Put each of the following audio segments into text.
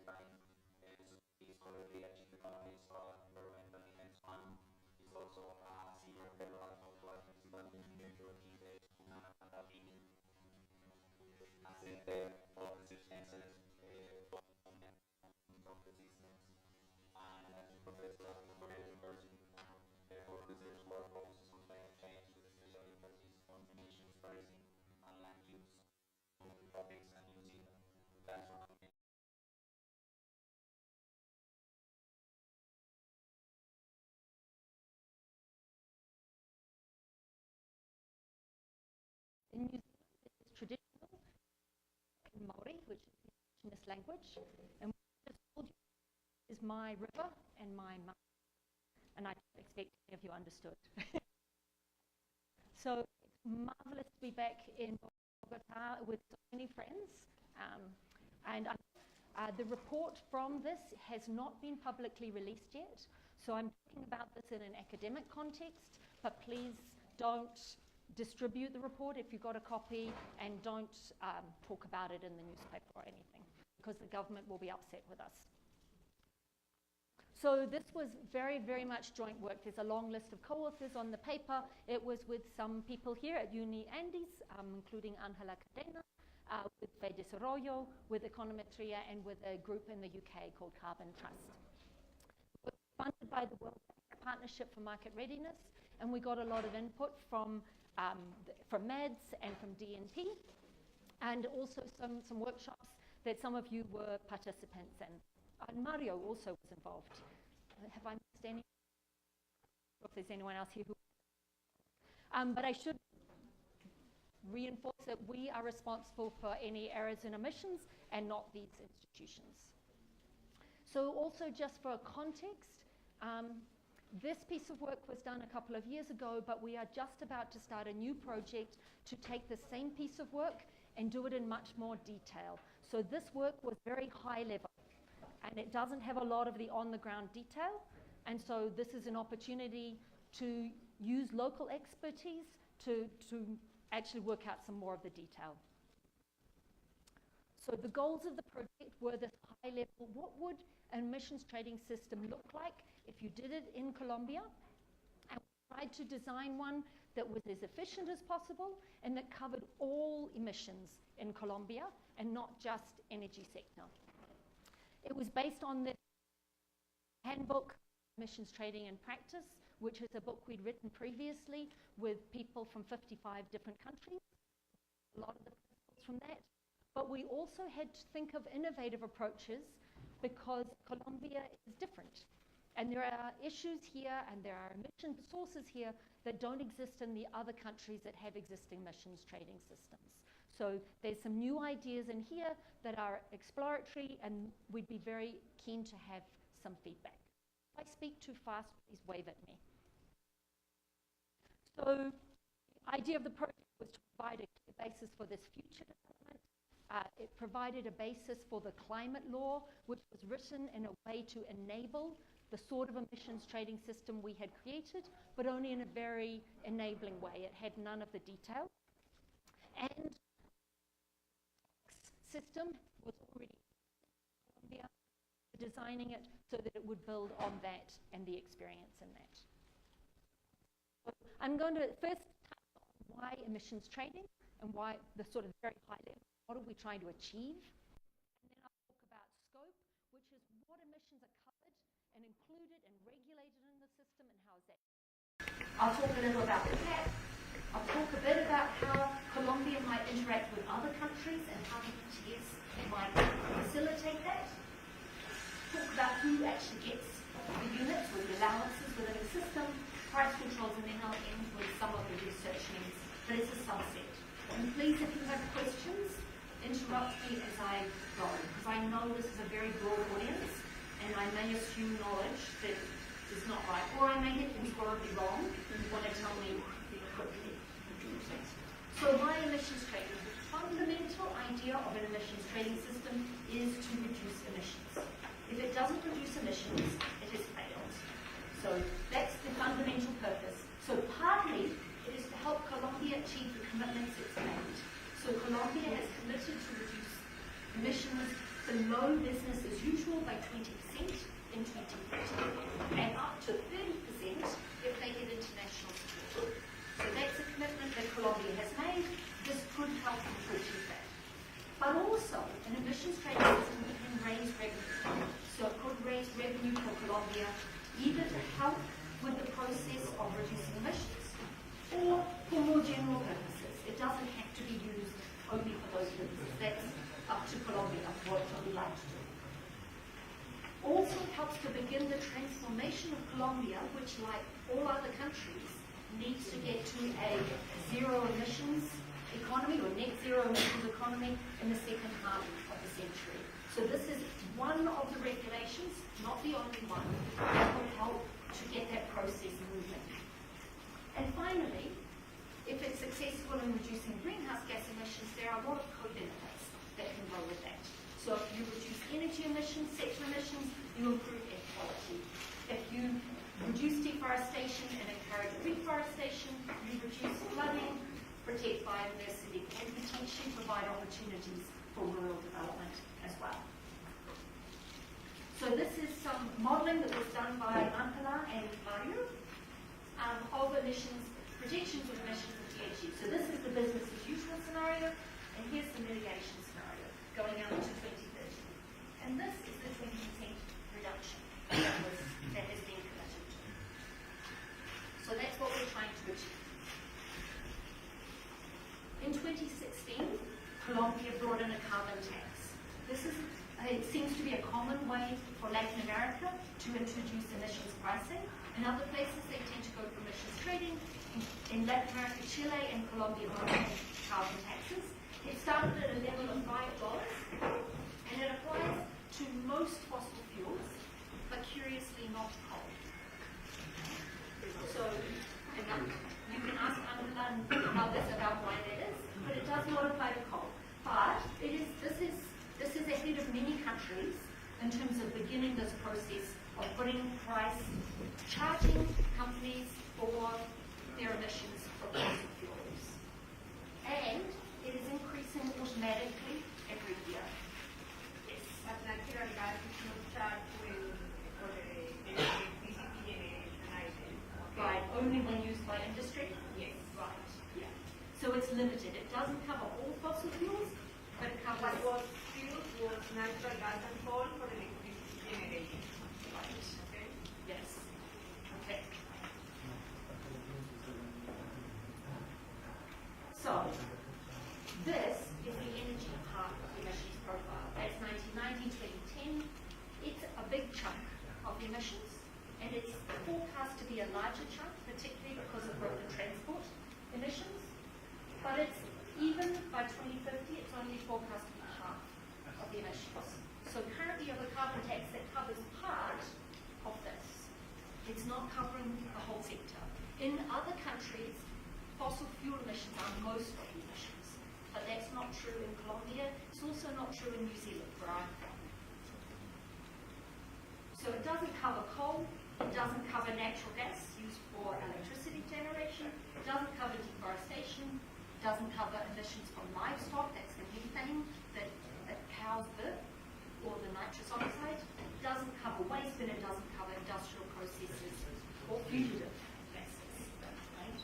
He's currently a chief economist for Environmental Defense Fund. He's also a senior fellow at Motu in Turkey, the Te Punaha Matatini. As all resistance of resistance, and as a professor at Victoria University, her research work focuses on climate change with a special emphasis on emissions pricing and land use topics and using classroom. In New Zealand, it is traditional in Māori, which is the indigenous language, and what I just told you is my river and my mountain, and I don't expect any of you understood. So it's marvelous to be back in Bogota with so many friends, and the report from this has not been publicly released yet, so I'm talking about this in an academic context, but please don't distribute the report if you've got a copy, and don't talk about it in the newspaper or anything, because the government will be upset with us. So this was very, very much joint work. There's a long list of co-authors on the paper. It was with some people here at Uni Andes, including Angela Cadena, with Fe Desarrollo, with Econometria, and with a group in the UK called Carbon Trust. It was funded by the World Bank Partnership for Market Readiness, and we got a lot of input from MADS and from DNP, and also some workshops that some of you were participants in. And Mario also was involved. Have I missed any? If there's anyone else here who... but I should reinforce that we are responsible for any errors in emissions and not these institutions. So also just for context, this piece of work was done a couple of years ago, but we are just about to start a new project to take the same piece of work and do it in much more detail. So this work was very high level, and it doesn't have a lot of the on-the-ground detail, and so this is an opportunity to use local expertise to actually work out some more of the detail. So the goals of the project were this high level, what would an emissions trading system look like if you did it in Colombia, and we tried to design one that was as efficient as possible and that covered all emissions in Colombia and not just energy sector. It was based on the handbook, Emissions Trading in Practice, which is a book we'd written previously with people from 55 different countries, a lot of the principles from that. But we also had to think of innovative approaches because Colombia is different. And there are issues here and there are emission sources here that don't exist in the other countries that have existing emissions trading systems. So there's some new ideas in here that are exploratory, and we'd be very keen to have some feedback. If I speak too fast, please wave at me. So the idea of the project was to provide a clear basis for this future development. It provided a basis for the climate law, which was written in a way to enable the sort of emissions trading system we had created, but only in a very enabling way. It had none of the detail. And the system was already in Colombia, designing it so that it would build on that and the experience in that. So I'm going to first touch on why emissions trading and why the sort of very high level, what are we trying to achieve? And then I'll talk about scope, which is what emissions are covered and included and regulated in the system, and how is that? I'll talk a little about the cap. I'll talk a bit about how Colombia might interact with other countries and how the ETS might facilitate that. Talk about who actually gets the units or the allowances within the system, price controls, and then I'll end with some of the research needs. But it's a subset. And please, if you have questions, interrupt me as I go, because I know this is a very broad audience, and I may assume knowledge that is not right, or I may get things horribly wrong, and you want to tell me quickly. So why emissions trading? The fundamental idea of an emissions trading system is to reduce emissions. If it doesn't reduce emissions, it has failed. So that's the fundamental purpose. So partly, it is to help Colombia achieve the commitments it's made. So Colombia has committed to reduce emissions below business as usual by 20% in 2030, and up to 30% if they get international support. So that's a commitment that Colombia has made. This could help them to achieve that. But also, an emissions trading system can raise revenue. So it could raise revenue for Colombia, either to help with the process of reducing emissions, or for more general purposes. It doesn't have to be used only for those purposes. That's up to Colombia, what we like to do. Also, it helps to begin the transformation of Colombia, which, like all other countries, needs to get to a zero emissions economy or net zero emissions economy in the second half of the century. So this is one of the regulations, not the only one, that will help to get that process moving. And finally, if it's successful in reducing greenhouse gas emissions, there are a lot of co-benefits that can go with that. So if you reduce energy emissions, sector emissions, you improve air quality. If you reduce deforestation and encourage reforestation, you reduce flooding, protect biodiversity, and potentially provide opportunities for rural development as well. So this is some modelling that was done by Mampala and Mario of emissions, projections of emissions and GHG. So this is the business as usual scenario, and here's the mitigation scenario going out to 2030. And this is the 20% reduction that has been committed to. So that's what we're trying to achieve. In 2016, Colombia brought in a carbon tax. It seems to be a common way for Latin America to introduce emissions pricing. In other places, they tend to go for emissions trading. In Latin America, Chile and Colombia both have carbon taxes. It started at a level of $5, and it applies to most fossil fuels, but curiously not coal. So, you can ask others about why that is, but it does not apply to coal. But this is ahead of many countries in terms of beginning this process of putting price, charging companies for their emissions from fossil fuels. And it is increasing automatically every year. Yes. But natural gas is not charged for the electricity generation item. Right, only when used by industry? Yes. Right, yeah. So it's limited. It doesn't cover all fossil fuels, but it covers... What was fuels was natural gas and coal for electricity generation. Right. Okay? Yes. Okay. So, this is the energy part of the emissions profile. That's 1990-2010. It's a big chunk of emissions, and it's forecast to be a larger chunk, particularly because of road and transport emissions. But it's even by 2050, it's only forecast to be half of the emissions. So currently you have a carbon tax that covers part of this. It's not covering the whole sector. In other countries, fossil fuel emissions are most of the emissions. But that's not true in Colombia. It's also not true in New Zealand, where I'm from. So it doesn't cover coal. It doesn't cover natural gas used for electricity generation. It doesn't cover deforestation. It doesn't cover emissions from livestock. That's the methane that cows birth, or the nitrous oxide. It doesn't cover waste, and it doesn't cover industrial processes or fugitive gases. Right?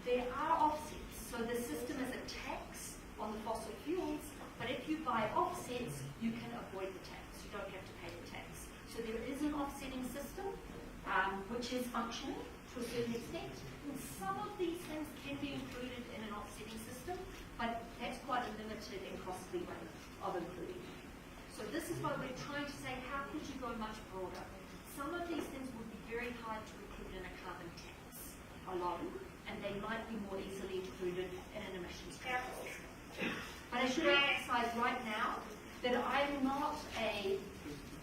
There are offsets. So the system is a tax on the fossil fuels, but if you buy offsets, you can avoid the tax. You don't have to pay the tax. So there is an offsetting system, which is functioning to a certain extent. And some of these things can be included in an offsetting system, but that's quite a limited and costly way of including it. So this is why we're trying to say, how could you go much broader? Some of these things would be very hard to include in a carbon tax alone, and they might be more easily included in an emissions trading system. But I should emphasize right now that I'm not an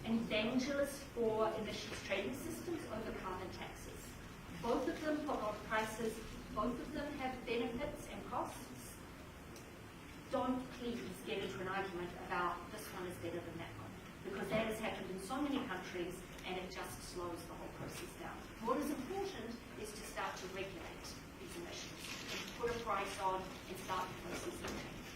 evangelist for emissions trading systems over carbon taxes. Both of them put on prices, both of them have benefits and costs. Don't please get into an argument about this one is better than that one, because that has happened in so many countries and it just slows the whole process down. What is important is to start to regulate these emissions, and put a price on and start the process of change.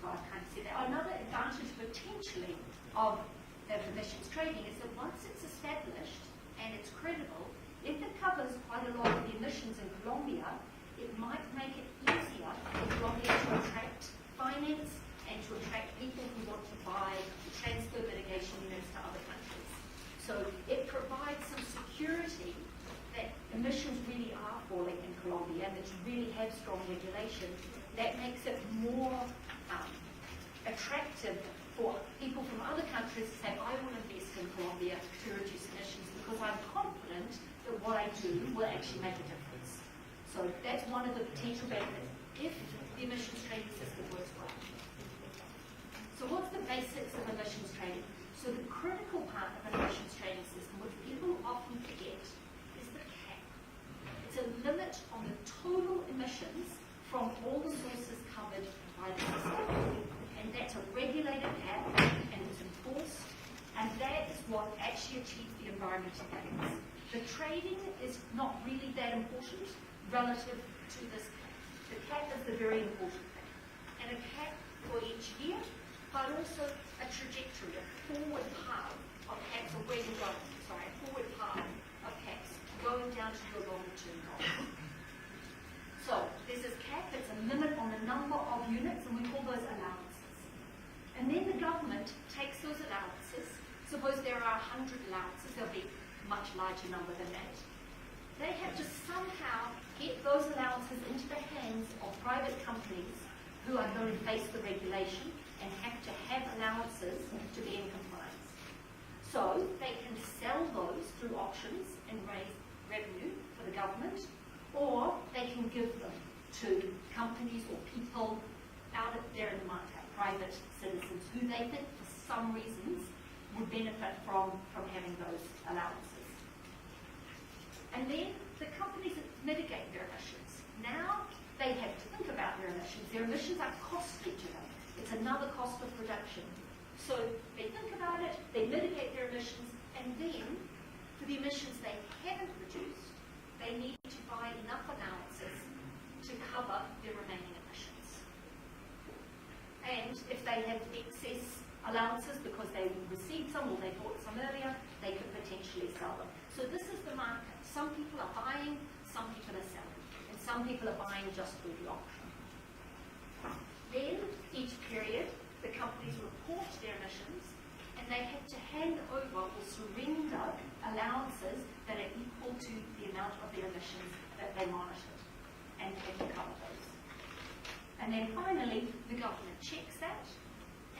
so I've kind of said that. Another advantage potentially of emissions trading is that once it's established and it's credible, if it covers quite a lot of the emissions in Colombia, it might make it easier for Colombia to attract finance and to attract people who want to buy transfer mitigation units to other countries. So it provides some security that emissions really are falling in Colombia and that you really have strong regulation. That makes it more attractive for people from other countries to say, I will invest in Colombia to reduce emissions because I'm confident that what I do will actually make a difference. So that's one of the potential benefits if the emissions trading system works well. So what's the basics of emissions trading? So the critical part of an emissions trading system, which people often forget, is the cap. It's a limit on the total emissions from all the sources covered by the system. And that's a regulated cap, and it's enforced, and that is what actually achieves the environmental gains. The trading is not really that important relative to this cap. The cap is the very important thing. And a cap for each year, but also a trajectory, a forward path of caps, or where you're going, a forward path of caps going down to your longer term goals. So there's this cap, it's a limit on the number of units, and we call those allowances. And then the government takes those allowances, suppose there are 100 allowances, there'll be a much larger number than that. They have to somehow get those allowances into the hands of private companies who are going to face the regulation and have to have allowances to be in compliance. So they can sell those through auctions and raise revenue for the government, or they can give them to companies or people out there in the market, private citizens, who they think for some reasons would benefit from having those allowances. And then the companies mitigate their emissions. Now they have to think about their emissions. Their emissions are costly to them. It's another cost of production. So they think about it, they mitigate their emissions, and then for the emissions they haven't reduced, they need to buy enough allowances to cover their remaining emissions. And if they have excess allowances because they received some or they bought some earlier, they could potentially sell them. So this is the market. Some people are buying, some people are selling, and some people are buying just through the auction. Then, each period, the companies report their emissions, and they have to hand over or surrender allowances that are equal to the amount of their emissions that they monitored, and have to cover those. And then finally, the government checks that,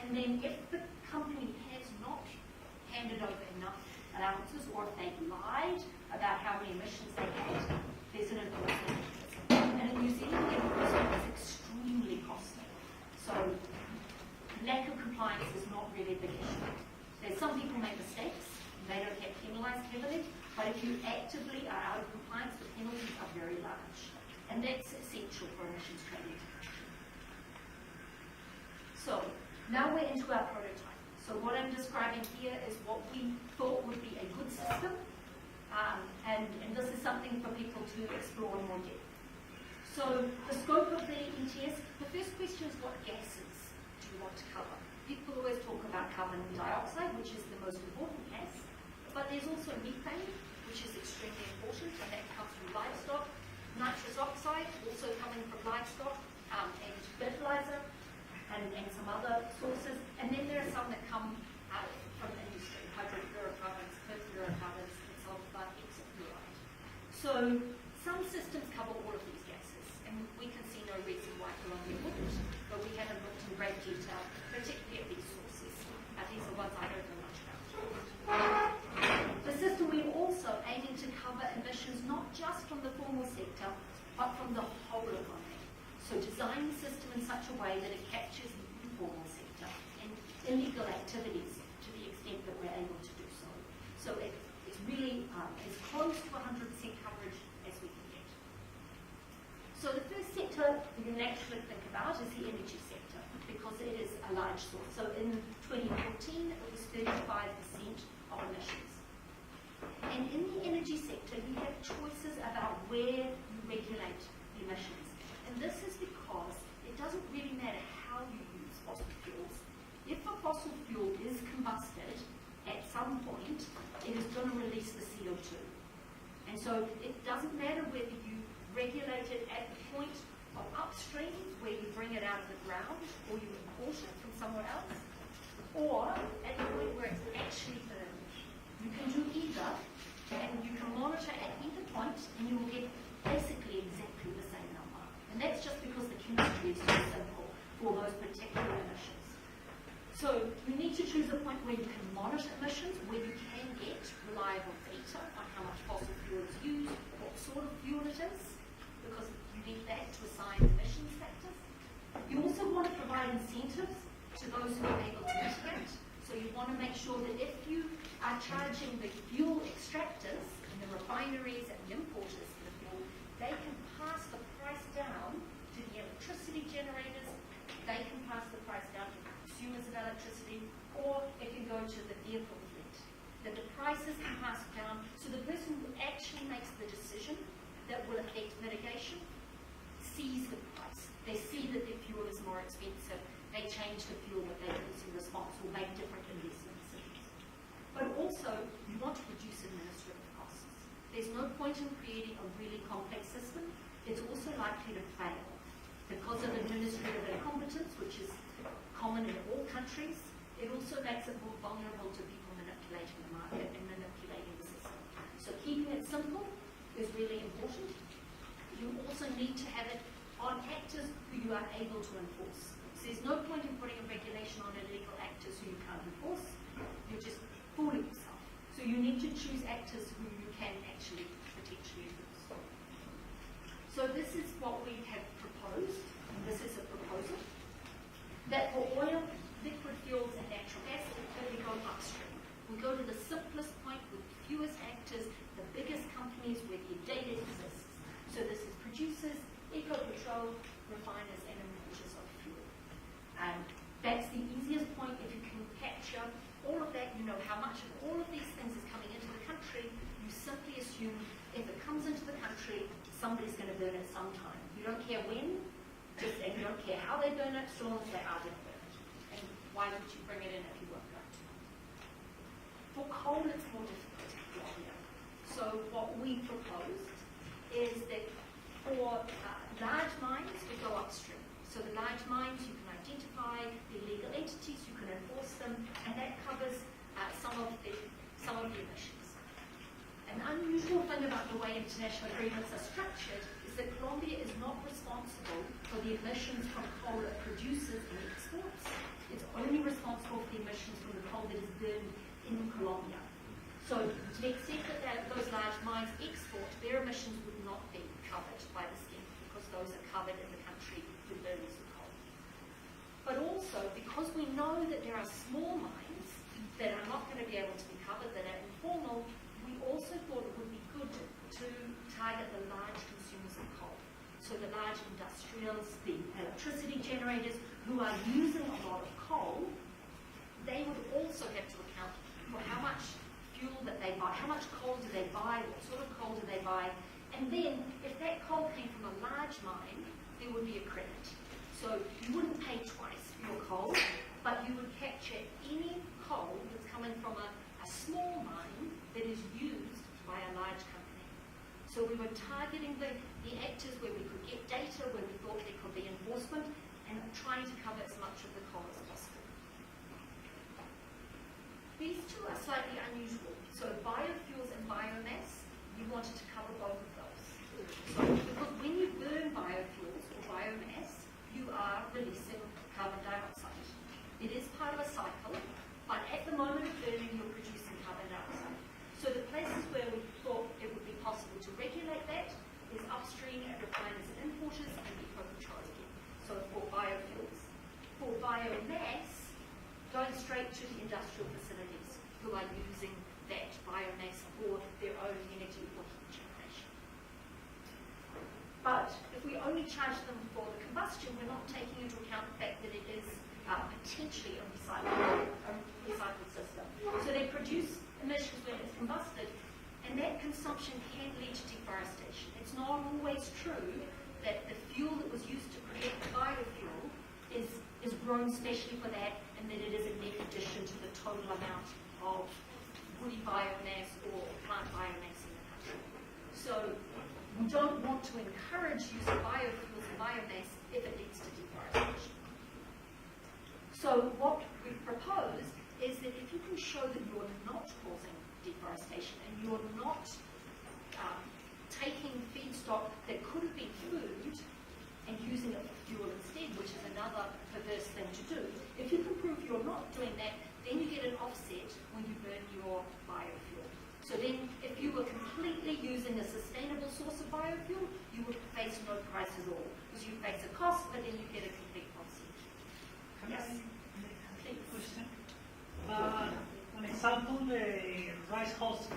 and then if the company has not handed over enough allowances, or if they've lied about how many emissions they had, there's an enforcement mechanism. And in New Zealand, enforcement is extremely costly. So lack of compliance is not really a big issue. There's some people make mistakes, they don't get penalised heavily, but if you actively are out of compliance, the penalties are very large. And that's essential for emissions trading. So now we're into our prototype. So what I'm describing here is what we thought would be a good system, and this is something for people to explore in more depth. So the scope of the ETS, the first question is what gases do you want to cover? People always talk about carbon dioxide, which is the most important gas, but there's also methane, which is extremely important, and that comes from livestock. Nitrous oxide, also coming from livestock, and fertilizer, and some other sources. And then there are some that come out from the industry, hydrofluorocarbons, perfluorocarbons, and sulfur, hexafluoride. So some systems cover all of these gases, and we can see no reason why Colombia wouldn't, but we haven't looked in great detail, particularly at these sources. These are ones I don't know much about. The system, we're also aiming to cover emissions not just from the formal sector, but from the whole economy. So design the system in such a way that it captures the informal sector and illegal activities to the extent that we're able to do so. So it's really as close to 100% coverage as we can get. So the first sector you can actually think about is the energy sector, because it is a large source. So in 2014, it was 35% of emissions. And in the energy sector, you have choices about where you regulate the emissions. And this is because it doesn't really matter how you use fossil So it doesn't matter whether you regulate it at the point of upstream, where you bring it out of the ground, or you import it from somewhere else, or at the point where it's actually burned. You can do either, and you can monitor at either point, and you will get basically exactly the same number. And that's just because the chemistry is too simple for those particular emissions. So you need to choose a point where you can monitor emissions, where you can get reliable data on how much fossil fuel is used, what sort of fuel it is, because you need that to assign emissions factors. You also want to provide incentives to those who are able to mitigate. So you want to make sure that if you are charging the fuel extractors and the refineries and the importers for the fuel, they can pass the price down to the electricity generators, they can pass the price down to consumers of electricity, or it can go to the vehicle fleet. That the prices can pass down, so the person who actually makes the decision that will affect mitigation sees the price. They see that their fuel is more expensive, they change the fuel that they use in response, or make different investment decisions. But also, you want to reduce administrative costs. There's no point in creating a really complex system. It's also likely to fail because of administrative incompetence, which is common in all countries. It also makes it more vulnerable to people manipulating the market and manipulating the system. So keeping it simple is really important. You also need to have it on actors who you are able to enforce. So there's no point in putting a regulation on illegal actors who you can't enforce. You're just fooling yourself. So you need to choose actors who you can actually potentially enforce. So this is what we have proposed, and this is a proposal, that for oil, liquid fuels and natural gas, we go upstream. We go to the simplest point with the fewest actors, the biggest companies where the data exists. So this is producers, eco-petrol, refiners and importers of fuel. And that's the easiest point. If you can capture all of that, you know how much of all of these things is coming into the country. You simply assume if it comes into the country, somebody's going to burn it sometime. You don't care when, and you don't care how they burn it, so long as they are going to burn it. And why would you bring it in if you weren't going to? For coal, it's more difficult. So what we proposed is that for large mines, we go upstream. So the large mines, you can identify the illegal entities, you can enforce them, and that covers some of the emissions. An unusual thing about the way international agreements are structured is that Colombia is not responsible for the emissions from coal it produces and exports. It's only responsible for the emissions from the coal that is burned in Colombia. So to the extent that those large mines export, their emissions would not be covered by the scheme because those are covered in the country who burns the coal. But also, because we know that there are small mines that are not going to be able to be covered, that are informal, we also thought it would be good to target the large consumers of coal. So the large industrials, the electricity generators who are using a lot of coal, they would also have to account for how much fuel that they buy, how much coal do they buy, what sort of coal do they buy, and then if that coal came from a large mine, there would be a credit. So you wouldn't pay twice for your coal, but you would capture any coal that's coming from a small mine that is used by a large company. So we were targeting the actors where we could get data, where we thought there could be enforcement, and trying to cover as much of the coal as possible. These two are slightly unusual. So biofuels and biomass, we wanted to cover both of those. So because when you burn biofuels or biomass, you are releasing carbon dioxide. It is part of a cycle, but at the moment of burning, you're producing carbon dioxide. So the places where we thought it would be possible to regulate that is upstream at refiners and importers and eco-petrol again. So for biofuels. For biomass, going straight to the industrial facilities who are using that biomass for their own energy or heat generation. But if we only charge them for the combustion, we're not taking into account the fact that it is potentially a recycled system. So they produce emissions when it's combusted, and that consumption can lead to deforestation. It's not always true that the fuel that was used to create the biofuel is grown specially for that, and that it is a net addition to the total amount of woody biomass or plant biomass in the country. So So we don't want to encourage use of biofuels and biomass if it leads to deforestation. So what we propose is that if you can show that you're not causing deforestation and you're not taking feedstock that could have been food and using it for fuel instead, which is another perverse thing to do. If you can prove you're not doing that, then you get an offset when you burn your biofuel. So then if you were completely using a sustainable source of biofuel, you would face no price at all, because you face a cost, but then you get a complete offset. Yes? Question. An example, the rice husk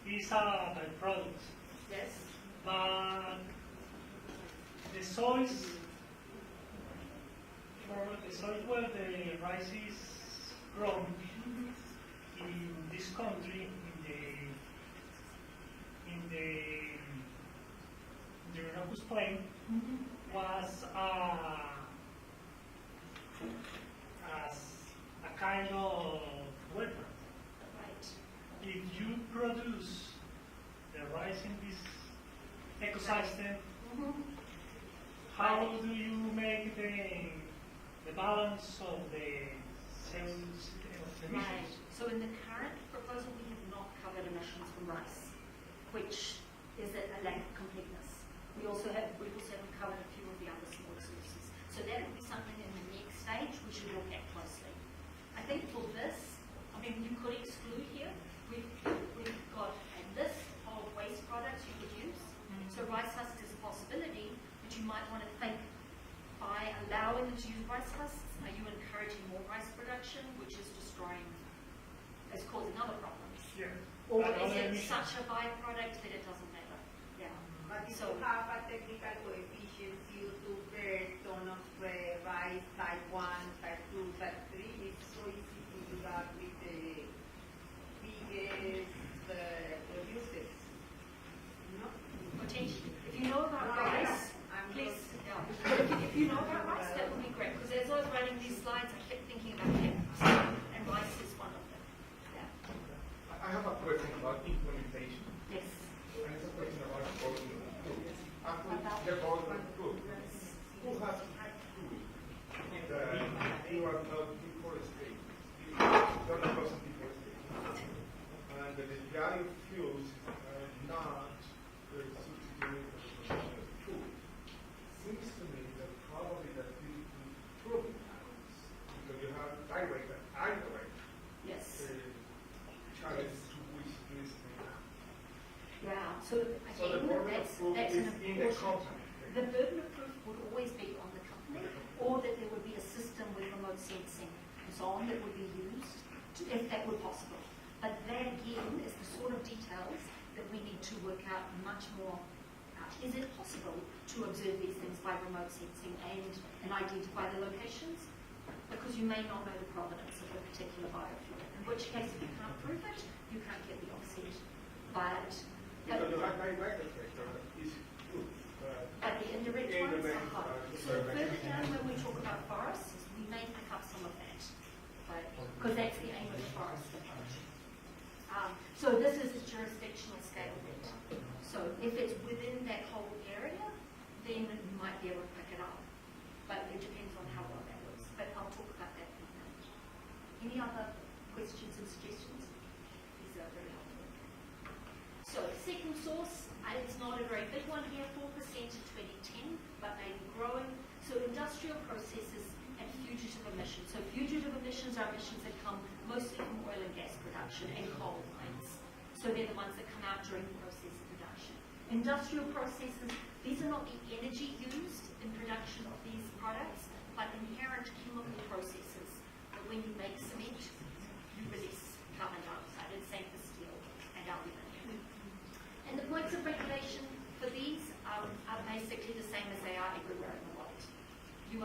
is a byproduct. Yes? But the soil where the rice is grown in this country, in the Rocus Plain, was as a kind of wetland. Right. If you produce the rice in this ecosystem, how do you make the balance of the emissions? Right. So in the current proposal, we have not covered emissions from rice, which is a lack of completeness. We also haven't covered a few of the other small sources. So that would be something in the next stage we should look at closely. I think for this, I mean, you could exclude here. We've got a list of waste products you could use. So rice husk is a possibility, but you might want to think, by allowing them to use rice husks, are you encouraging more rice production, which is causing other problems? Yeah. Or is it such a byproduct that it doesn't matter? Yeah. But if So- you have a technical coefficient CO2 per ton of rice, type 1, type 2, type 3, it's so easy to do that with the biggest producers. No? Potentially. If you know about rice, please, yeah. But if you know about rice, that would be great. Because as I was writing these slides, I kept thinking about peppers, and rice is one of them. Yeah. I have a question about implementation. Yes. And it's a question about volume two. After the volume two, who has to do it? If you are not deforestation, you are not causing deforestation. And the biofuels are not substituting for the production of food. Seems to me that probably that this improving happens because you have direct and indirect Yes. challenge to which this may happen. Yeah. So So the again, burden of that's proof an is in the important. company. The burden of proof would always be on the company, or that there would be a system with remote sensing and so on that would be used, if that were possible. But that again is the sort of details that we need to work out much more. Is it possible to observe these things by remote sensing and identify the locations? Because you may not know the provenance of a particular biofuel, in which case if you can't prove it, you can't get the offset. But Because the direct effect is good. the indirect ones are hard. So further down when we talk about forests, we may pick up some of that, because that's the aim of the forest approach. So this is a jurisdictional scale bit. So if it's within that whole area, then you might be able to pick it up. But it depends on how well that works. But I'll talk about that in a minute. Any other questions and suggestions? These are very helpful. So second source, it's not a very big one here, 4% in 2010, but maybe growing. So industrial processes and fugitive emissions. So fugitive emissions are emissions that come mostly from oil and gas production and coal mines. So they're the ones that come out during the process of production. Industrial processes, these are not the energy used in production of these products, but inherent chemical processes. That when you make cement, you release carbon dioxide, and same for steel and aluminium. And the points of regulation for these are basically the same as they are everywhere in the world. You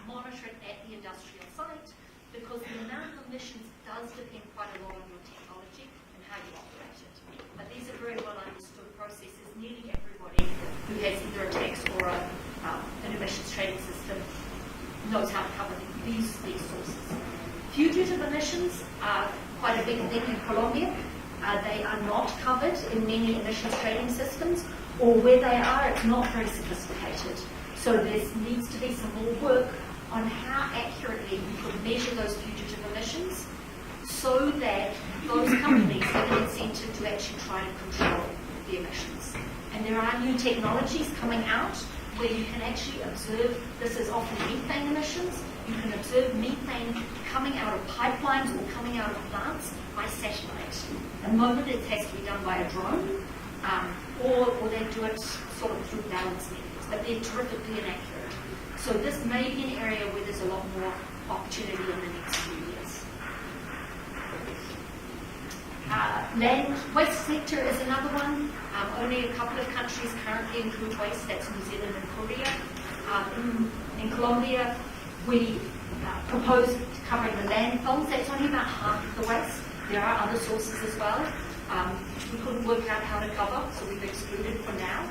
monitor it at the industrial site because the amount of emissions does depend quite a lot on your technology and how you operate it. But these are very well understood processes. Nearly everybody who has either a tax or an emissions trading system knows how to cover these sources. Fugitive emissions are quite a big thing in Colombia. They are not covered in many emissions trading systems, or where they are, it's not very sophisticated. So there needs to be some more work on how accurately you could measure those fugitive emissions so that those companies have an incentive to actually try to control the emissions. And there are new technologies coming out where you can actually observe, this is often methane emissions, you can observe methane coming out of pipelines or coming out of plants by satellite. At the moment it has to be done by a drone, or they do it sort of through balance methods, but they're terrifically inaccurate. So this may be an area where there's a lot more opportunity in the next few years. Land waste sector is another one. Only a couple of countries currently include waste, that's New Zealand and Korea. In Colombia, we proposed covering the landfills, that's only about half of the waste. There are other sources as well. We couldn't work out how to cover, so we've excluded for now.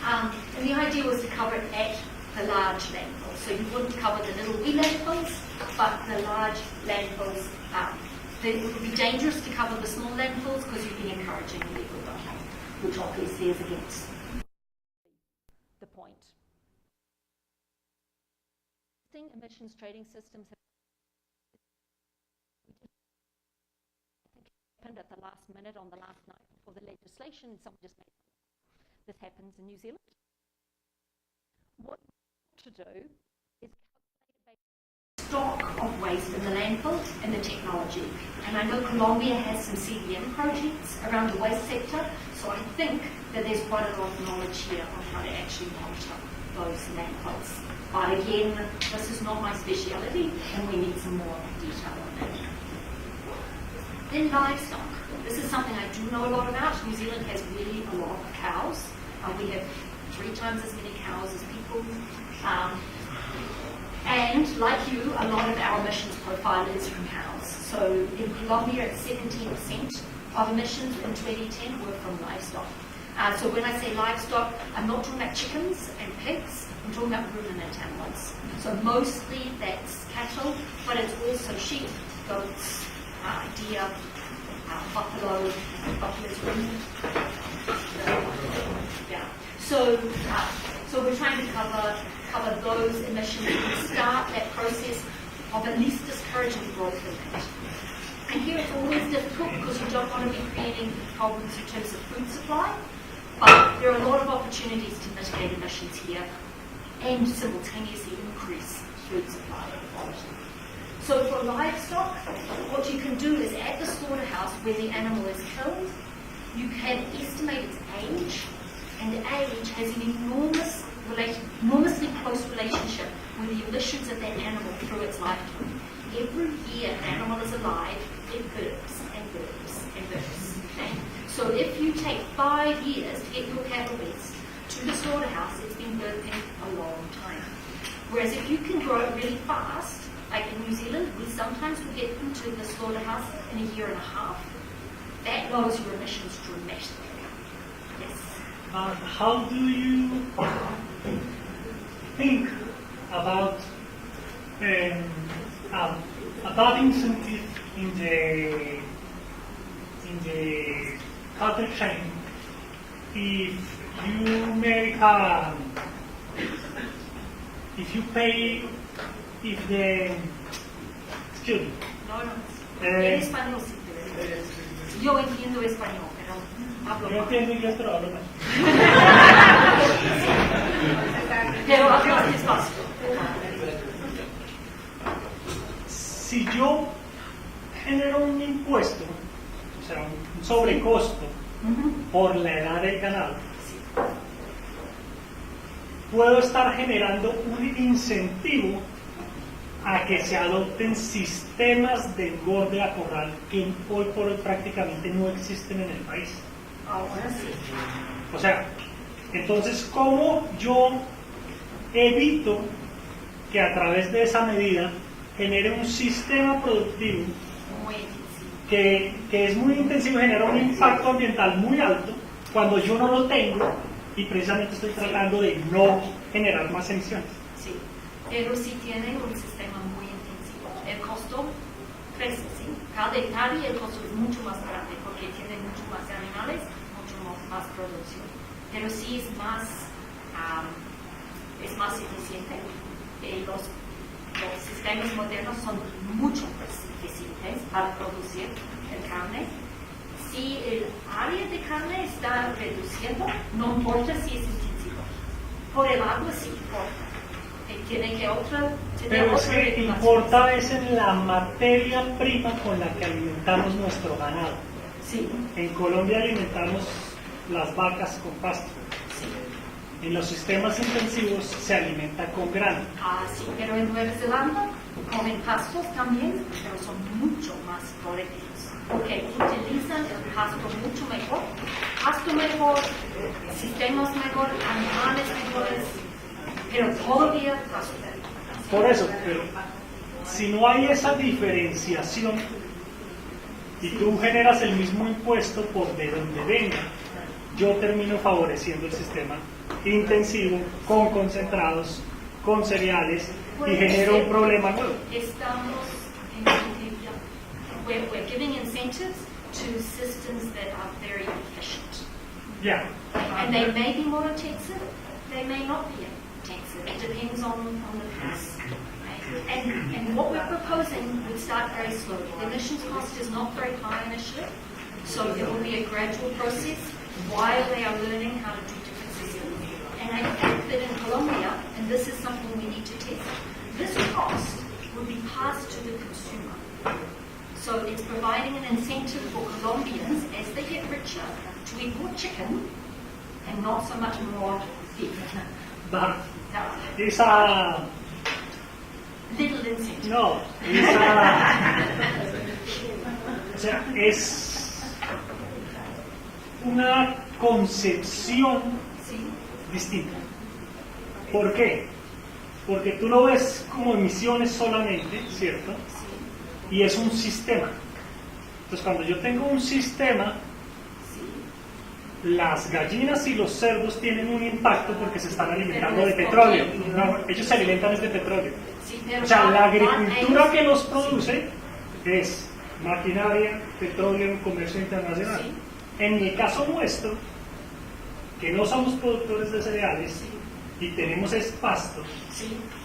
And the idea was to cover it at the large landfills. So you wouldn't cover the little wee landfills, but the large landfills. It would be dangerous to cover the small landfills because you'd be encouraging illegal dumping, which obviously is against the point. Emissions trading systems have happened at the last minute on the last night before the legislation, and someone just made this happens in New Zealand. What you want to do is calculate stock of waste in the landfill and the technology. And I know Colombia has some CDM projects around the waste sector, so I think that there's quite a lot of knowledge here on how to actually monitor those landfills. But again, this is not my speciality, and we need some more detail on that. Then livestock. This is something I do know a lot about. New Zealand has really a lot of cows. We have 3 times as many cows as people. And like you, a lot of our emissions profile is from cows. So in Colombia, it's 17% of emissions in 2010 were from livestock. So when I say livestock, I'm not talking about chickens and pigs, I'm talking about ruminant animals. So mostly that's cattle, but it's also sheep, goats, deer, buffalo, buffalo's ruminant. Yeah. So we're trying to cover those emissions and start that process of at least discouraging growth in that. And here it's always difficult because you don't want to be creating problems in terms of food supply, but there are a lot of opportunities to mitigate emissions here and simultaneously increase food supply and quality. So for livestock, what you can do is at the slaughterhouse where the animal is killed, you can estimate its age, and age has an enormously close relationship with the emissions of that animal through its lifetime. Every year an animal is alive, it burps and burps and burps. Okay? So if you take 5 years to get your cattle beast to the slaughterhouse, it's been burping a long time. Whereas if you can grow it really fast, like in New Zealand, we sometimes will get them to the slaughterhouse in a year and a half. That lowers your emissions dramatically. Yes. How do you think about that incentive in the cattle chain? If you make excuse me. No. En español sí. Yo entiendo español, pero hablo Yo entiendo inglés, pero hablo mal. Pero hablo despacio. Si yo genero un impuesto, o sea, un sobrecosto por la edad del ganado, puedo estar generando un incentivo a que se adopten sistemas de engorde a corral que hoy por hoy prácticamente no existen en el país. Ahora sí. O sea, entonces, ¿cómo yo evito que a través de esa medida genere un sistema productivo que es muy intensivo, genera un impacto ambiental muy alto cuando yo no lo tengo y precisamente estoy tratando de no generar más emisiones? Sí, pero sí tiene un sistema muy intensivo. El costo crece, ¿sí? Cada hectárea el costo es mucho más grande. Por porque tiene mucho más animales, mucho más producción. Pero sí es más eficiente. Los sistemas modernos son mucho más eficientes para producir el carne. Si el área de carne está reduciendo, no importa si es intensivo. Por el agua sí importa. Tiene que Pero es que importa es en la materia prima con la que alimentamos nuestro ganado. Sí. En Colombia alimentamos las vacas con pasto. Sí. En los sistemas intensivos se alimenta con grano. Sí, pero en Nueva Zelanda comen pastos también, pero son mucho más colectivos, porque utilizan el pasto mucho mejor, sistemas mejor, animales mejores, pero todavía pasto. Por eso, pero si no hay esa diferenciación y tú generas el mismo impuesto por de donde venga, yo termino favoreciendo el sistema intensivo, con concentrados, con cereales, y genero un problema nuevo. Estamos we're giving incentives to systems that are very efficient. Yeah. And they may be more intensive, they may not be intensive. It depends on the piece. And what we're proposing would start very slowly. The emissions cost is not very high initially, so it will be a gradual process while they are learning how to do different systems. And I think that in Colombia, and this is something we need to test, this cost would be passed to the consumer. So it's providing an incentive for Colombians as they get richer to eat more chicken and not so much more beef. Esa... Little incentive. No, esa... O sea, es una concepción distinta. ¿Por qué? Porque tú lo ves como emisiones solamente, ¿cierto? Y es un sistema. Entonces, cuando yo tengo un sistema, las gallinas y los cerdos tienen un impacto porque se están alimentando de petróleo. No, ellos se alimentan de petróleo. O sea, la agricultura que los produce es maquinaria, petróleo, comercio internacional. En el caso nuestro, que no somos productores de cereales y tenemos es pasto,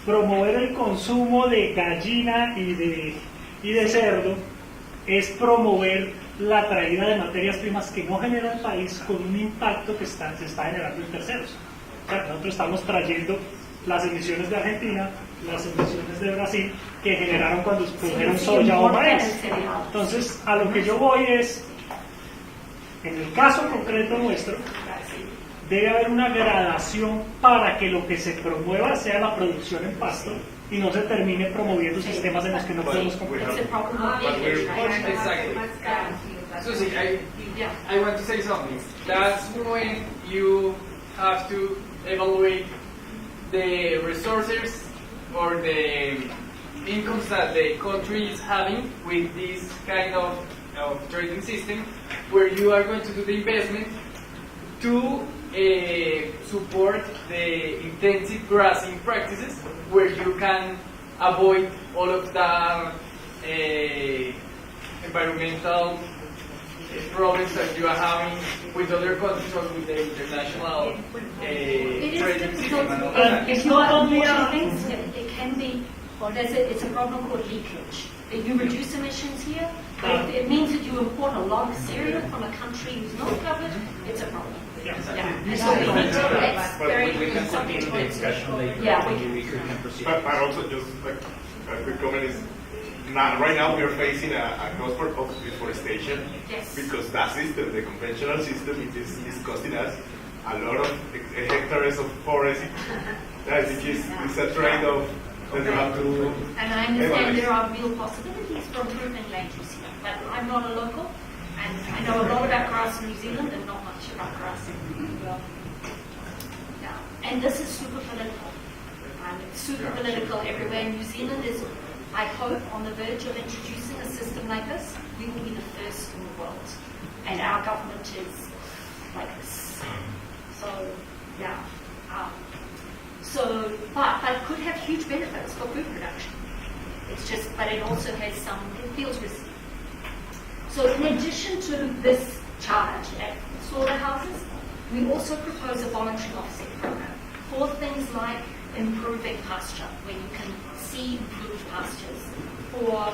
promover el consumo de gallina y de cerdo es promover la traída de materias primas que no genera el país con un impacto que se está generando en terceros. O sea, nosotros estamos trayendo las emisiones de Argentina, las emisiones de Brasil, que generaron cuando produjeron soya o maíz. Entonces, a lo que yo voy es, en el caso concreto nuestro, debe haber una gradación para que lo que se promueva sea la producción en pasto y no se termine promoviendo sistemas en los que no podemos competir. Exactly. Suzi, I want to say something. That's when you have to evaluate the resources or the incomes that the country is having with this kind of trading system, where you are going to do the investment to support the intensive grazing practices, where you can avoid all of the environmental problems that you are having with other countries or with the international trading system. If you are importing things, it can be, it's a problem called leakage. If you reduce emissions here, but if it means that you import a lot of cereal from a country who's not covered, it's a problem. Yeah. So we need to, that's very something to discussion later. Yeah, we can proceed. But also just like a quick comment is, right now we are facing a cost of deforestation. Yes. Because that system, the conventional system, is costing us a lot of hectares of forest. It's a trade-off that you have to. And I understand there are real possibilities for improving land use here, but I'm not a local, and I know a lot about grass in New Zealand and not much about grass in And this is super political. It's super political everywhere. New Zealand is, I hope, on the verge of introducing a system like this. We will be the first in the world. And our government is like this. So, yeah. But it could have huge benefits for food production. It's just, but it also has some, it feels risky. So in addition to this charge at slaughterhouses, we also propose a voluntary offset program for things like improving pasture, where you can see improved pastures, for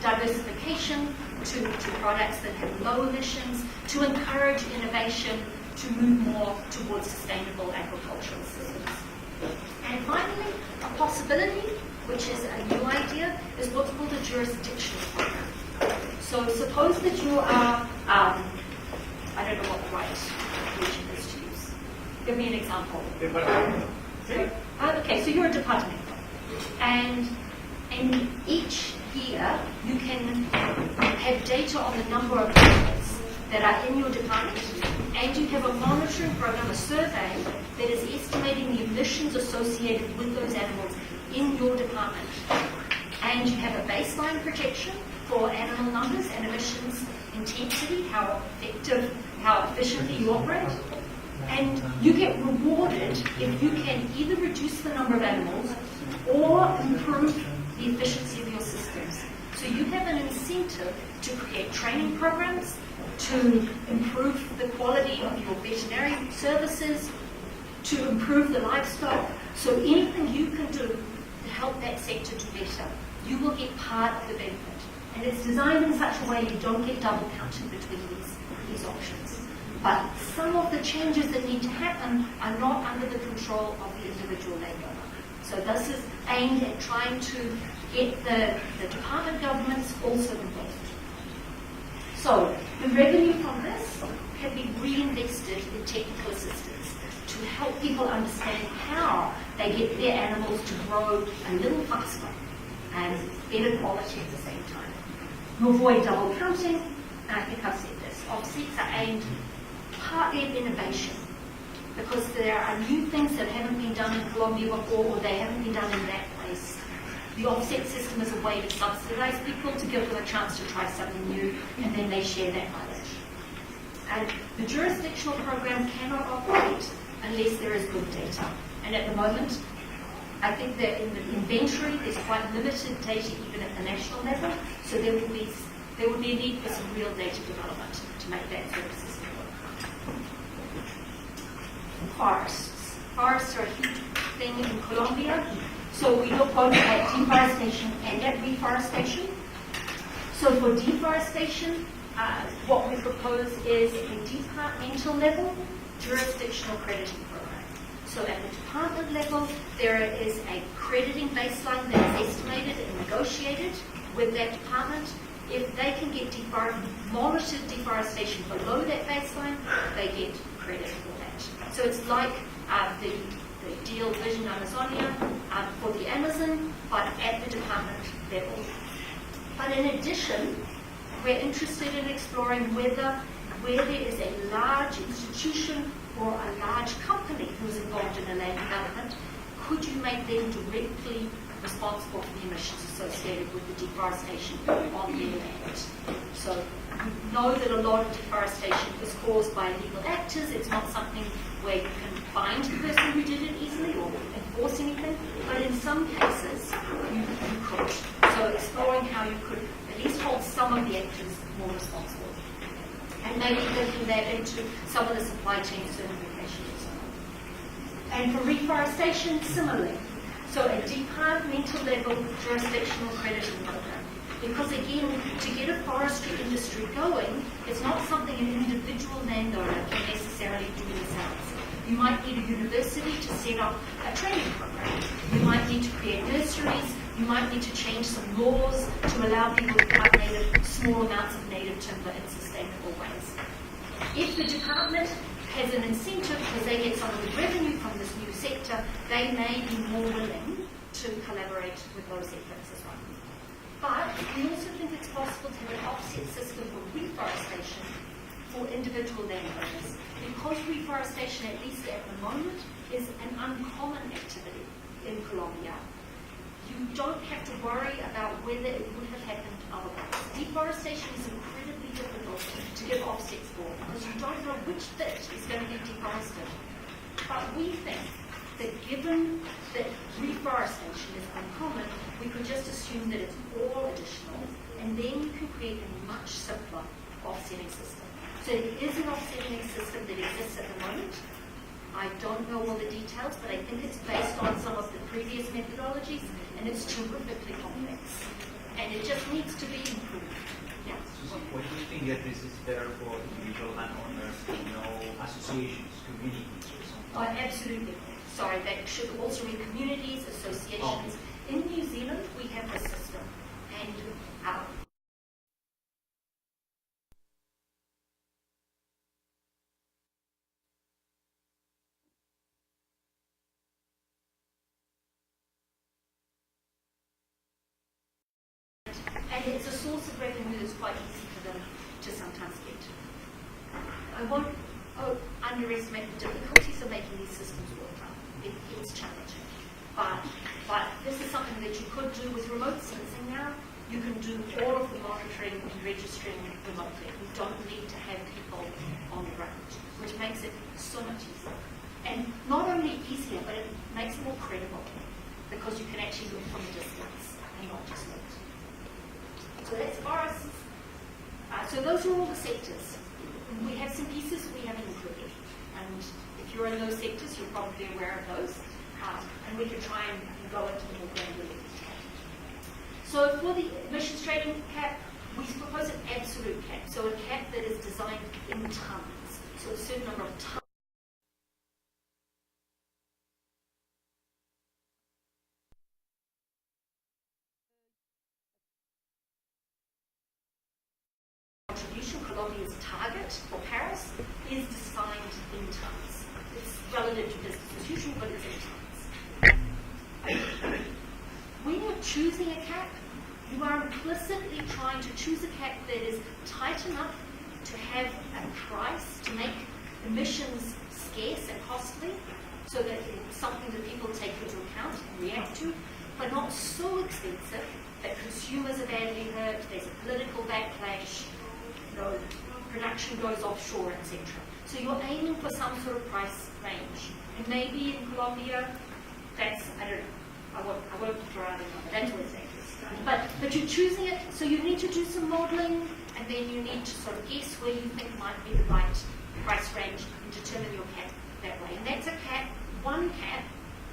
diversification to products that have low emissions, to encourage innovation, to move more towards sustainable agricultural systems. And finally, a possibility, which is a new idea, is what's called a jurisdictional program. So suppose that you are, I don't know what the right region is to use. Give me an example. Okay, so you're a department. And in each year, you can have data on the number of animals that are in your department, and you have a monitoring program, a survey, that is estimating the emissions associated with those animals in your department. And you have a baseline projection for animal numbers and emissions intensity, how effective, how efficiently you operate. And you get rewarded if you can either reduce the number of animals or improve the efficiency of your systems. So you have an incentive to create training programs, to improve the quality of your veterinary services, to improve the livestock. So anything you can do to help that sector do better, you will get part of the benefit. And it's designed in such a way you don't get double counted between these options. But some of the changes that need to happen are not under the control of the individual landowner. So this is aimed at trying to get the department governments also involved. So the revenue from this can be reinvested in technical assistance to help people understand how they get their animals to grow a little faster and better quality at the same time. To avoid double counting, and I think I've said this, offsets are aimed partly at innovation, because there are new things that haven't been done in Colombia before, or they haven't been done in that place. The offset system is a way to subsidize people, to give them a chance to try something new, and then they share that knowledge. And the jurisdictional program cannot operate unless there is good data. And at the moment, I think that in the inventory, there's quite limited data even at the national level, so there would be a need for some real data development to make that sort of system work. Forests. Forests are a huge thing in Colombia, so we look both at deforestation and at reforestation. So for deforestation, what we propose is a departmental level jurisdictional crediting program. So at the department level, there is a crediting baseline that is estimated and negotiated with that department. If they can get monitored deforestation below that baseline, they get credit for that. So it's like the deal Vision Amazonia for the Amazon, but at the department level. But in addition, we're interested in exploring where there is a large institution or a large company who's involved in a land development, could you make them directly responsible for the emissions associated with the deforestation on their land? So we know that a lot of deforestation is caused by illegal actors. It's not something where you can find the person who did it easily or enforce anything, but in some cases you could. So exploring how you could at least hold some of the actors more responsible. And maybe linking that into some of the supply chain certification and so on. And for reforestation, similarly. So a departmental level jurisdictional crediting program. Because again, to get a forestry industry going, it's not something an individual landowner can necessarily do themselves. You might need a university to set up a training program. You might need to create nurseries. You might need to change some laws to allow people to cut small amounts of native timber in sustainable ways. If the department has an incentive because they get some of the revenue from this new sector, they may be more willing to collaborate with those efforts as well. But we also think it's possible to have an offset system for reforestation for individual landowners, because reforestation, at least at the moment, is an uncommon activity in Colombia. You don't have to worry about whether it would have happened otherwise. Deforestation is incredibly difficult to give offsets for, because you don't know which bit is going to be deforested. But we think that given that reforestation is uncommon, we could just assume that it's all additional, and then you can create a much simpler offsetting system. So there is an offsetting system that exists at the moment. I don't know all the details, but I think it's based on some of the previous methodologies, and it's terrifically complex. And it just needs to be improved. Yeah. Susan, why do you think that this is better for individual landowners and no associations, communities, or something? Oh, absolutely. Sorry, that should also be communities, associations. In New Zealand, we have this system, and it's a source of revenue that's quite easy for them to sometimes get. I won't underestimate the difficulties of making these systems work out. It's challenging. But this is something that you could do with remote sensing now. You can do all of the monitoring and registering remotely. You don't need to have people on the ground, which makes it so much easier. And not only easier, but it makes it more credible because you can actually look from a distance and not just look. So that's forests. So those are all the sectors. We have some pieces we haven't included. And if you're in those sectors, you're probably aware of those. And we can try and go into the more granular detail. So for the emissions trading cap, we propose an absolute cap. So a cap that is designed in tons. So a certain number of tons. Colombia's target for Paris is defined in tons. It's relative to business as usual, but it's in tons. When you're choosing a cap, you are implicitly trying to choose a cap that is tight enough to have a price to make emissions scarce and costly, so that it's something that people take into account and react to, but not so expensive that consumers are badly hurt, there's a political backlash, production goes offshore, etc. So you're aiming for some sort of price range. And maybe in Colombia, that's, I don't know, I won't throw out a number, that's what it is. But you're choosing it, so you need to do some modeling, and then you need to sort of guess where you think might be the right price range and determine your cap that way. And that's a cap, one cap,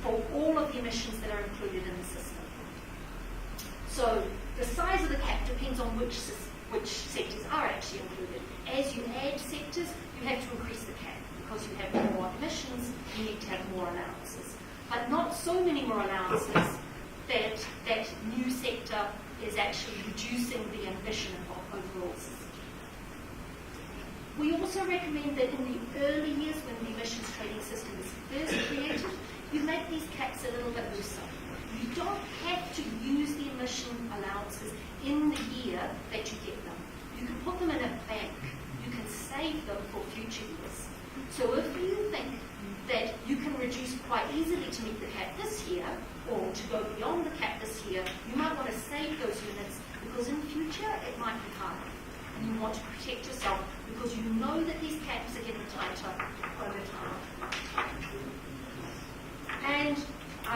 for all of the emissions that are included in the system. So the size of the cap depends on which sectors are actually included. As you add sectors, you have to increase the cap because you have more emissions, you need to have more allowances. But not so many more allowances that that new sector is actually reducing the emission of overall system. We also recommend that in the early years when the emissions trading system is first created, you make these caps a little bit looser. You don't have to use the emission allowances in the year that you get them. You can put them in a bank. You can save them for future years. So if you think that you can reduce quite easily to meet the cap this year, or to go beyond the cap this year, you might want to save those units because in future it might be harder. And you want to protect yourself because you know that these caps are getting tighter over time. And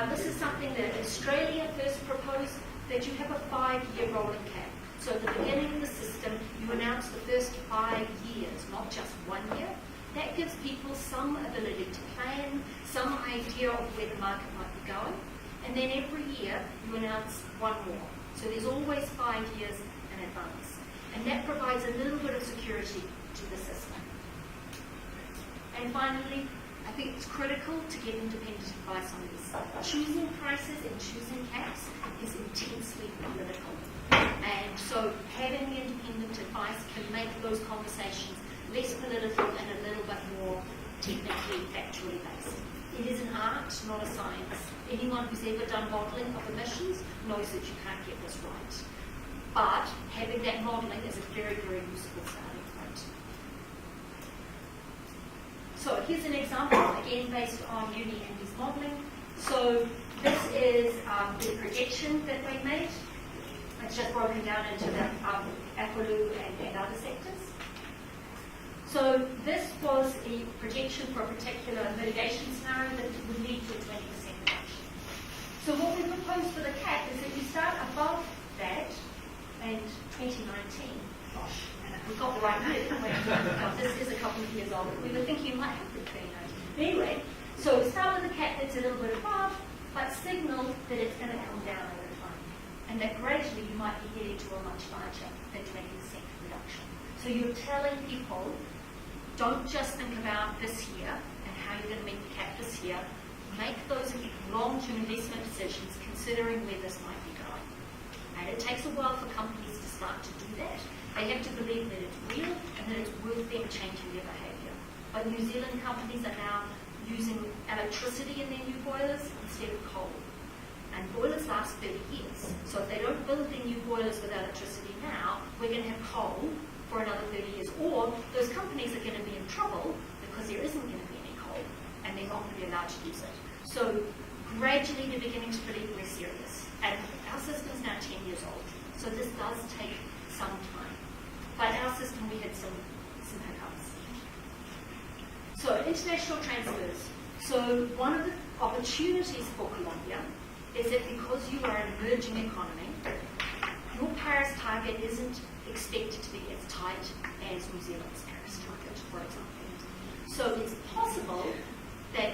this is something that Australia first proposed, that you have a 5-year rolling cap. So at the beginning of the system, you announce the first 5 years, not just 1 year. That gives people some ability to plan, some idea of where the market might be going. And then every year, you announce one more. So there's always 5 years in advance. And that provides a little bit of security to the system. And finally, I think it's critical to get independent advice on this. Choosing prices and choosing caps is intensely political. And so having the independent advice can make those conversations less political and a little bit more technically, factually based. It is an art, not a science. Anyone who's ever done modelling of emissions knows that you can't get this right. But having that modelling is a very, very useful starting point. So here's an example, again based on Uni and his modelling. So this is the projection that we made. It's just broken down into the Aqualoo and other sectors. So this was a projection for a particular mitigation scenario that would lead to a 20% reduction. So what we propose for the cap is that you start above that and 20% 2019. Gosh, we got the right year, didn't we? This is a couple of years old. We were thinking it might have been 2019. Anyway, so start with a cap that's a little bit above, but signal that it's going to come down over time. And that gradually you might be heading to a much larger than 20% reduction. So you're telling people, don't just think about this year and how you're going to meet the cap this year. Make those long-term investment decisions considering where this might be going. And it takes a while for companies to start to do that. They have to believe that it's real and that it's worth them changing their behaviour. But New Zealand companies are now using electricity in their new boilers instead of coal. And boilers last 30 years. So if they don't build their new boilers with electricity now, we're going to have coal for another 30 years. Or those companies are going to be in trouble because there isn't going to be any coal and they're not going to be allowed to use it. So gradually they're beginning to believe we're serious. And our system's now 10 years old. So this does take some time. But our system, we had some hiccups. So international transfers. So one of the opportunities for Colombia is that because you are an emerging economy, your Paris target isn't expected to be as tight as New Zealand's Paris target, for example. So it's possible that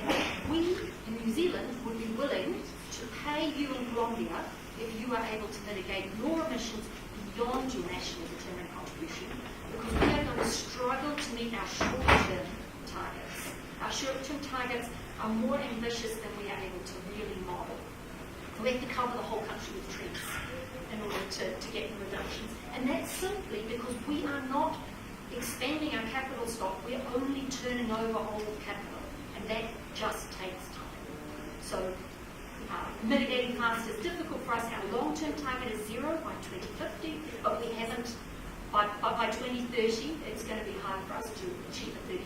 we in New Zealand would be willing to pay you in Colombia if you are able to mitigate your emissions beyond your nationally determined contribution, because we are going to struggle to meet our short-term targets. Our short-term targets are more ambitious than we are able to really model. We have to cover the whole country with trees in order to get the reductions. And that's simply because we are not expanding our capital stock, we're only turning over old capital. And that just takes time. So mitigating fast is difficult for us. Our long-term target is 0 by 2050, but we haven't, by 2030, it's going to be hard for us to achieve a 35%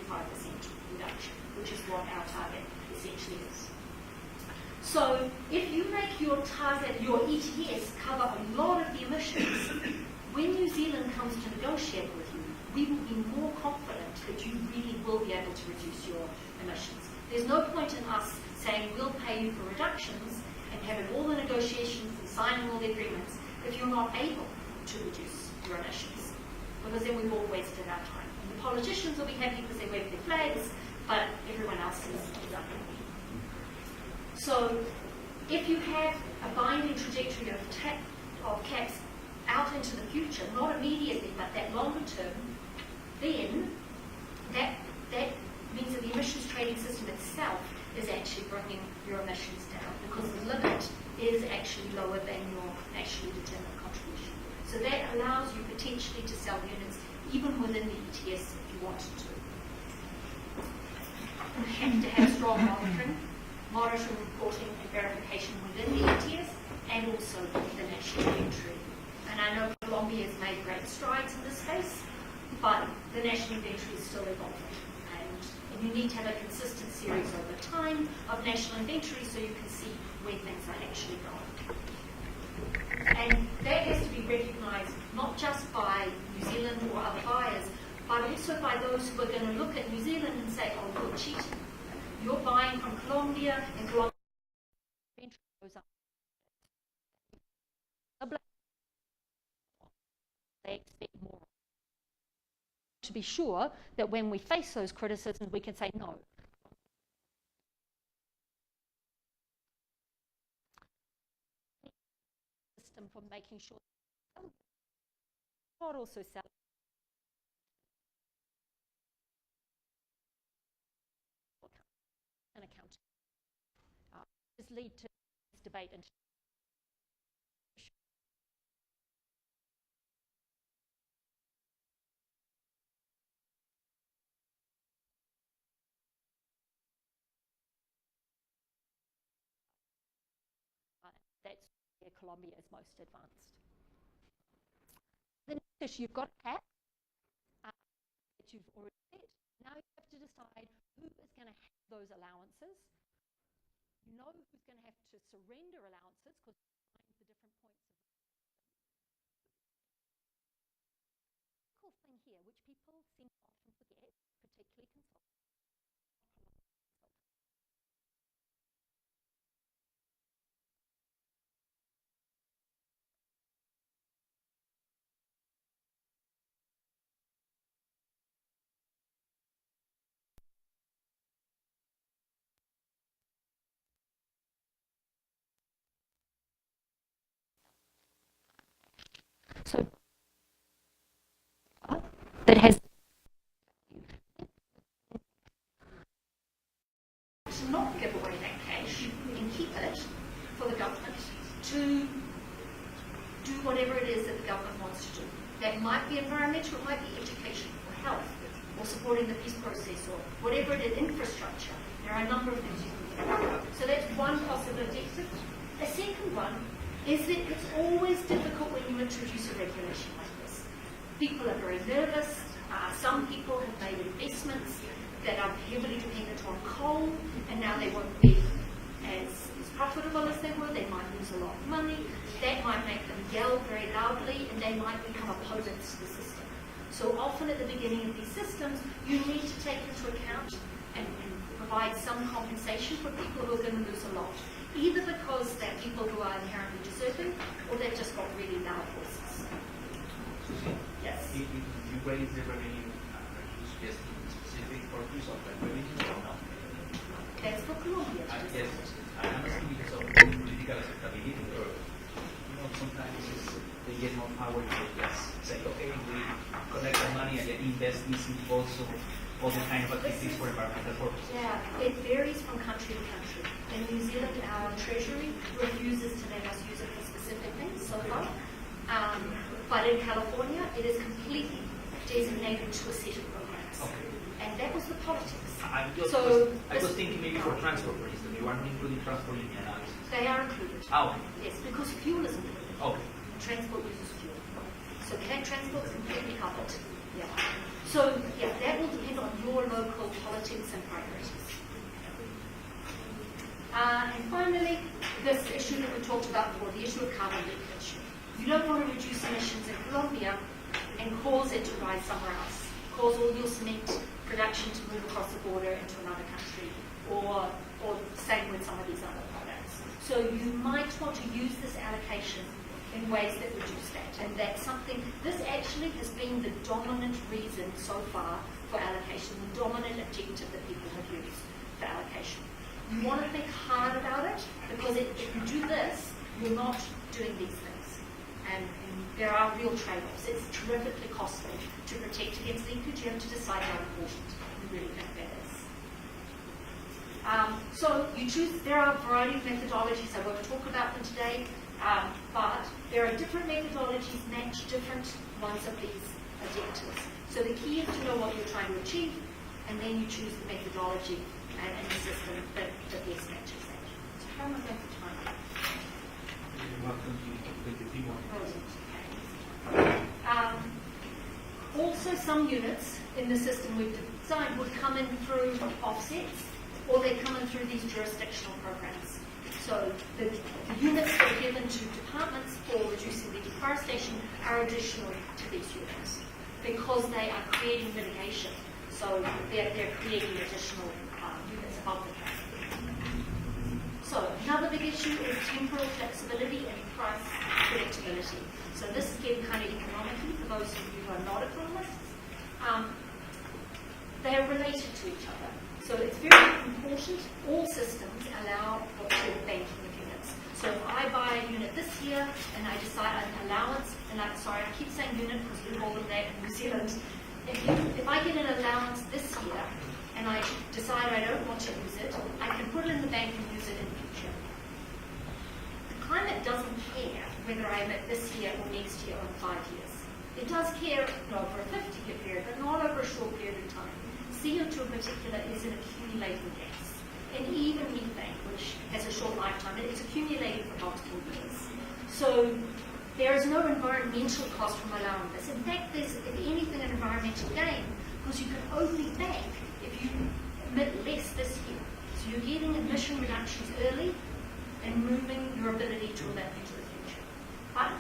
reduction, which is what our target essentially is. So if you make your target, your ETS, cover a lot of the emissions, when New Zealand comes to negotiate with you, we will be more confident that you really will be able to reduce your emissions. There's no point in us saying we'll pay you for reductions and having all the negotiations and signing all the agreements if you're not able to reduce your emissions, because then we've all wasted our time. And the politicians will be happy because they wave their flags, but everyone else is unhappy. So if you have a binding trajectory of caps out into the future, not immediately, but that longer term, then that means that the emissions trading system itself is actually bringing your emissions down, because the limit is actually lower than your nationally determined contribution. So that allows you potentially to sell units even within the ETS if you wanted to. You have to have strong monitoring, reporting and verification within the ETS and also the national inventory. And I know Colombia has made great strides in this space, but the national inventory is still evolving. And you need to have a consistent series over time of national inventory so you can see where things are actually going. And that has to be recognised not just by New Zealand or other buyers, but also by those who are going to look at New Zealand and say, oh, you're cheating. You're buying from Colombia, and Colombia goes up. They expect more. To be sure that when we face those criticisms, we can say no. System for making sure not also sell. An account. This lead to this debate and that's where Colombia is most advanced. The next issue, you've got a cap that you've already set. Now you have to decide who is going to have those allowances. You know who's going to have to surrender allowances because the different points of the cool thing here, which people seem to often forget, particularly consultants. that has to not give away that cash and keep it for the government to do whatever it is that the government wants to do. That might be environmental, it might be education or health or supporting the peace process or whatever it is, infrastructure. There are a number of things you can do. So that's one possible objective. A second one is that it's always difficult when you introduce a regulation like this. People are very nervous. Some people have made investments that are heavily dependent on coal, and now they won't be as profitable as they were. They might lose a lot of money. That might make them yell very loudly, and they might become opponents to the system. So often at the beginning of these systems, you need to take into account and provide some compensation for people who are going to lose a lot, either because they're people who are inherently deserving, or they've just got really loud voices. Yes? You raise the revenue, are you suggesting specific purpose of that revenue or not? That's for Colombia. Yes, I'm asking because of political acceptability, or sometimes they get more power to just say, okay, we collect the money and then invest this in also other kind of activities for environmental purposes. Yeah, it varies from country to country. In New Zealand, our Treasury refuses to let us use it for specific things so far. But in California, it is completely designated to a set of programs. Okay. And that was the politics. I was thinking maybe for transport, for instance. You aren't including transport in the analysis. They are included. Oh, okay. Yes, because fuel is included. Okay. Transport uses fuel. So transport is completely covered. Yeah. So, yeah, that will depend on your local politics and priorities. And finally, this issue that we talked about before, the issue of carbon leakage. You don't want to reduce emissions in Colombia and cause it to rise somewhere else. Cause all your cement production to move across the border into another country, or same with some of these other products. So you might want to use this allocation in ways that reduce that. And that's something, this actually has been the dominant reason so far for allocation, the dominant objective that people have used for allocation. You want to think hard about it, because if you do this, you're not doing these things. And there are real trade-offs. It's terrifically costly to protect against leakage. You have to decide how important you really think that is. So you choose, there are a variety of methodologies. I won't talk about them today, but there are different methodologies match different ones of these objectives. So the key is to know what you're trying to achieve, and then you choose the methodology and the system that best matches that. So how am I going to time? Also, some units in the system we've designed would come in through offsets, or they come in through these jurisdictional programs. So the units that are given to departments for reducing the deforestation are additional to these units because they are creating mitigation. So they're creating additional units above the cap. So another big issue is temporal flexibility and price predictability. So this is getting kind of economically for those of you who are not economists. They are related to each other. So it's very important, all systems allow for banking of units. So if I buy a unit this year and I decide an allowance, and I keep saying unit because we call them that in New Zealand. If I get an allowance this year and I decide I don't want to use it, I can put it in the bank and use it in the future. The climate doesn't care whether I emit this year or next year or in 5 years. It does care over a 50-year period, but not over a short period of time. CO2 in particular is an accumulating gas. And even methane, which has a short lifetime, it's accumulating for multiple years. So there is no environmental cost from allowing this. In fact, there's, if anything, an environmental gain, because you can only bank if you emit less this year. So you're getting emission reductions early and moving your ability to emit into the future. But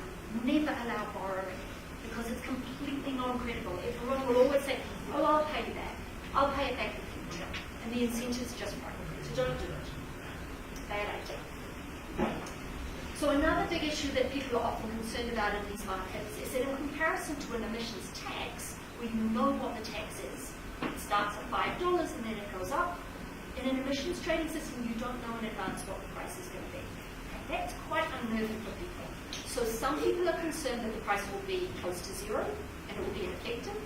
never allow borrowing, because it's completely non-credible. Everyone will always say, oh, I'll pay you back. I'll pay it back in the future. And the incentives just won't. So don't do it. Bad idea. So another big issue that people are often concerned about in these markets is that in comparison to an emissions tax, where you know what the tax is, it starts at $5 and then it goes up. In an emissions trading system, you don't know in advance what the price is going to be. And that's quite unnerving for people. So some people are concerned that the price will be close to zero and it will be ineffective.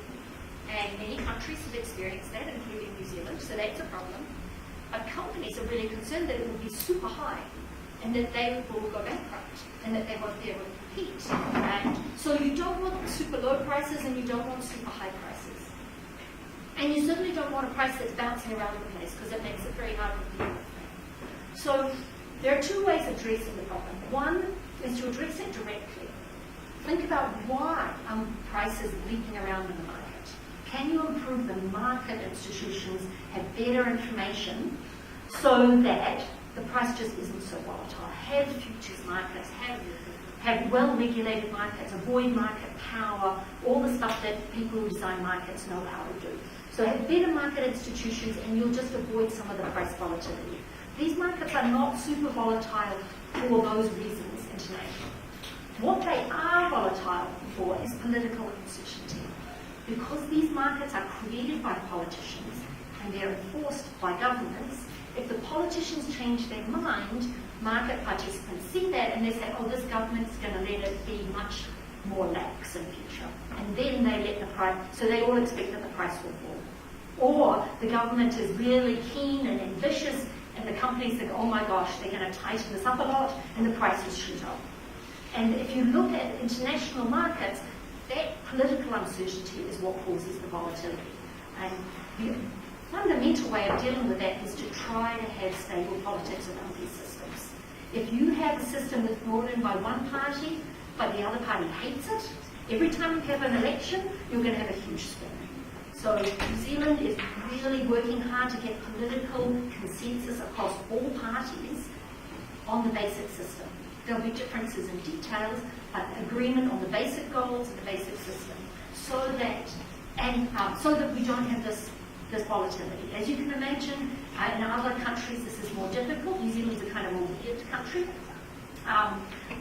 And many countries have experienced that, including New Zealand, so that's a problem. But companies are really concerned that it will be super high and that they will go bankrupt and that they won't be able to compete. And so you don't want super low prices and you don't want super high prices. And you certainly don't want a price that's bouncing around the place because it makes it very hard to deal with. So there are two ways of addressing the problem. One is to address it directly. Think about why prices leaking around in the market. Can you improve the market institutions, have better information so that the price just isn't so volatile? Have futures markets, have well-regulated markets, avoid market power, all the stuff that people who design markets know how to do. So have better market institutions and you'll just avoid some of the price volatility. These markets are not super volatile for those reasons internationally. What they are volatile for is political uncertainty. Because these markets are created by politicians and they're enforced by governments, if the politicians change their mind, market participants see that and they say, oh, this government's going to let it be much more lax in future. And then they let the price, so they all expect that the price will fall. Or the government is really keen and ambitious and the companies think, oh my gosh, they're going to tighten this up a lot and the prices shoot up. And if you look at international markets, that political uncertainty is what causes the volatility. And the fundamental way of dealing with that is to try to have stable politics around these systems. If you have a system that's brought in by one party, but the other party hates it, every time you have an election, you're going to have a huge spin. So New Zealand is really working hard to get political consensus across all parties on the basic system. There'll be differences in details, but agreement on the basic goals and the basic system, so that we don't have this volatility. As you can imagine, in other countries this is more difficult. New Zealand's a kind of a weird country,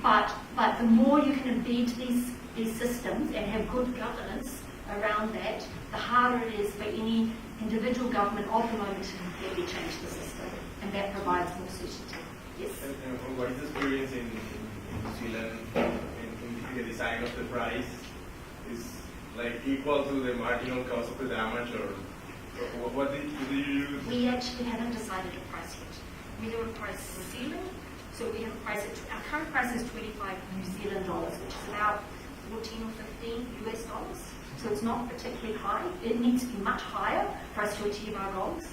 but the more you can embed these systems and have good governance around that, the harder it is for any individual government of the moment to completely change the system, and that provides more certainty. Yes. And what is the experience in New Zealand in the design of the price? Is like equal to the marginal cost of the damage, or what do you use? We actually haven't decided a price yet. We have a price ceiling, so we have a price. Our current price is $25 New Zealand dollars, which is about 14 or 15 US dollars. So it's not particularly high. It needs to be much higher for us to achieve our goals.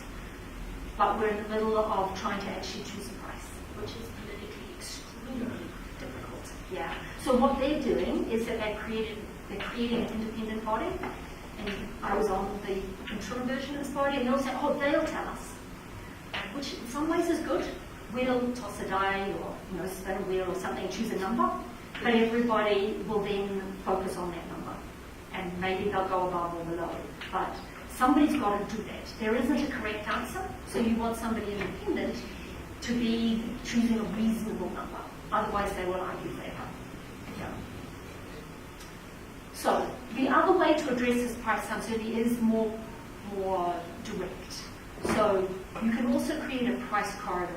But we're in the middle of trying to actually choose a price, which is politically extremely difficult. Yeah. So what they're doing is that they're creating an independent body, and I was on the interim version of this body, and they'll say, oh, they'll tell us, which in some ways is good. We'll toss a die or spin a wheel or something, choose a number, but everybody will then focus on that number, and maybe they'll go above or below. But somebody's got to do that. There isn't a correct answer, so you want somebody independent to be choosing a reasonable number. Otherwise, they will argue forever. Yeah. So the other way to address this price uncertainty is more direct. So you can also create a price corridor.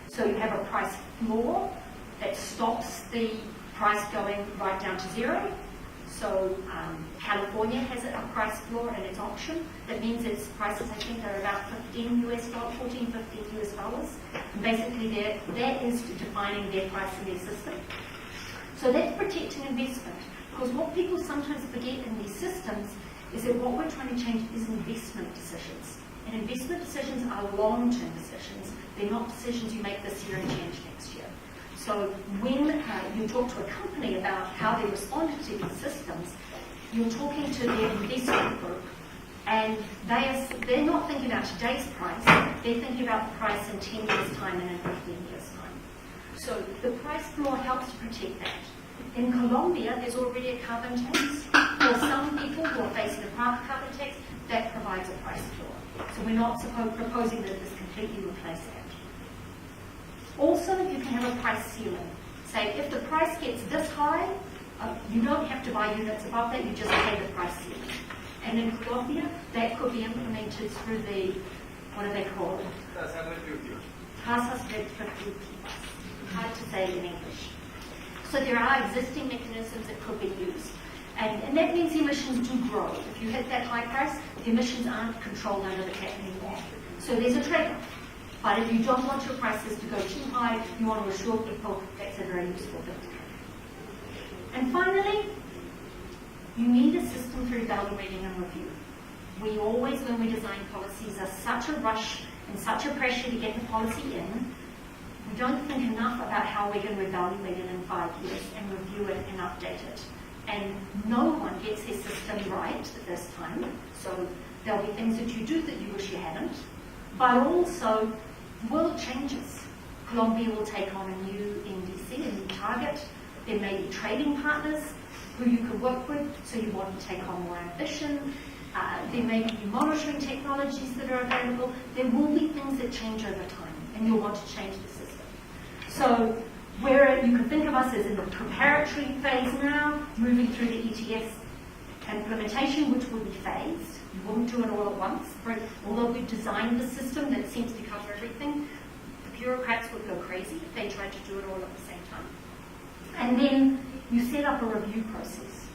So you have a price floor that stops the price going right down to zero. So California has a price floor at its auction. That means its prices, I think, are about $14, $15 US dollars. And basically, that is defining their price in their system. So that's protecting investment. Because what people sometimes forget in these systems is that what we're trying to change is investment decisions. And investment decisions are long-term decisions. They're not decisions you make this year and change next year. So when you talk to a company about how they responded to these systems, you're talking to their investment group, and they're not thinking about today's price, they're thinking about the price in 10 years' time and in 15 years' time. So the price floor helps to protect that. In Colombia, there's already a carbon tax. For some people who are facing a carbon tax, that provides a price floor. So we're not proposing that this completely replace that. Also, you can have a price ceiling. Say, if the price gets this high, you don't have to buy units above that, you just pay the price ceiling. And in Colombia, that could be implemented through the, what are they called? Tasas retributivas. Hard to say in English. So there are existing mechanisms that could be used. And that means the emissions do grow. If you hit that high price, the emissions aren't controlled under the cap anymore. So there's a trade-off. But if you don't want your prices to go too high, you want to assure people that's a very useful thing to have. And finally, you need a system for evaluating and review. We always, when we design policies, are such a rush and such a pressure to get the policy in, we don't think enough about how we're going to evaluate it in 5 years and review it and update it. And no one gets their system right the first time, so there'll be things that you do that you wish you hadn't. But also, the world changes. Colombia will take on a new NDC, a new target. There may be trading partners who you can work with, so you want to take on more ambition. There may be monitoring technologies that are available. There will be things that change over time, and you'll want to change the system. So where you can think of us as in the preparatory phase now, moving through the ETS implementation, which will be phased. You wouldn't do it all at once. Right? Although we've designed the system that seems to cover everything, the bureaucrats would go crazy if they tried to do it all at the same time. And then you set up a review process.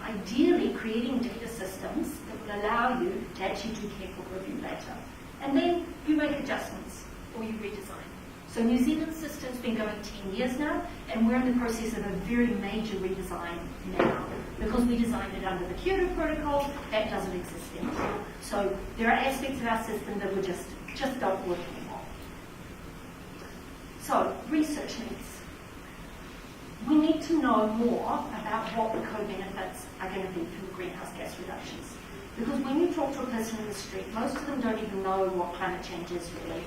Ideally, creating data systems that will allow you to actually do careful review later. And then you make adjustments or you redesign. So New Zealand's system's been going 10 years now, and we're in the process of a very major redesign now. Because we designed it under the Kyoto Protocol, that doesn't exist anymore. So there are aspects of our system that we just don't work anymore. So, research needs. We need to know more about what the co-benefits are going to be from greenhouse gas reductions. Because when you talk to a person in the street, most of them don't even know what climate change is really.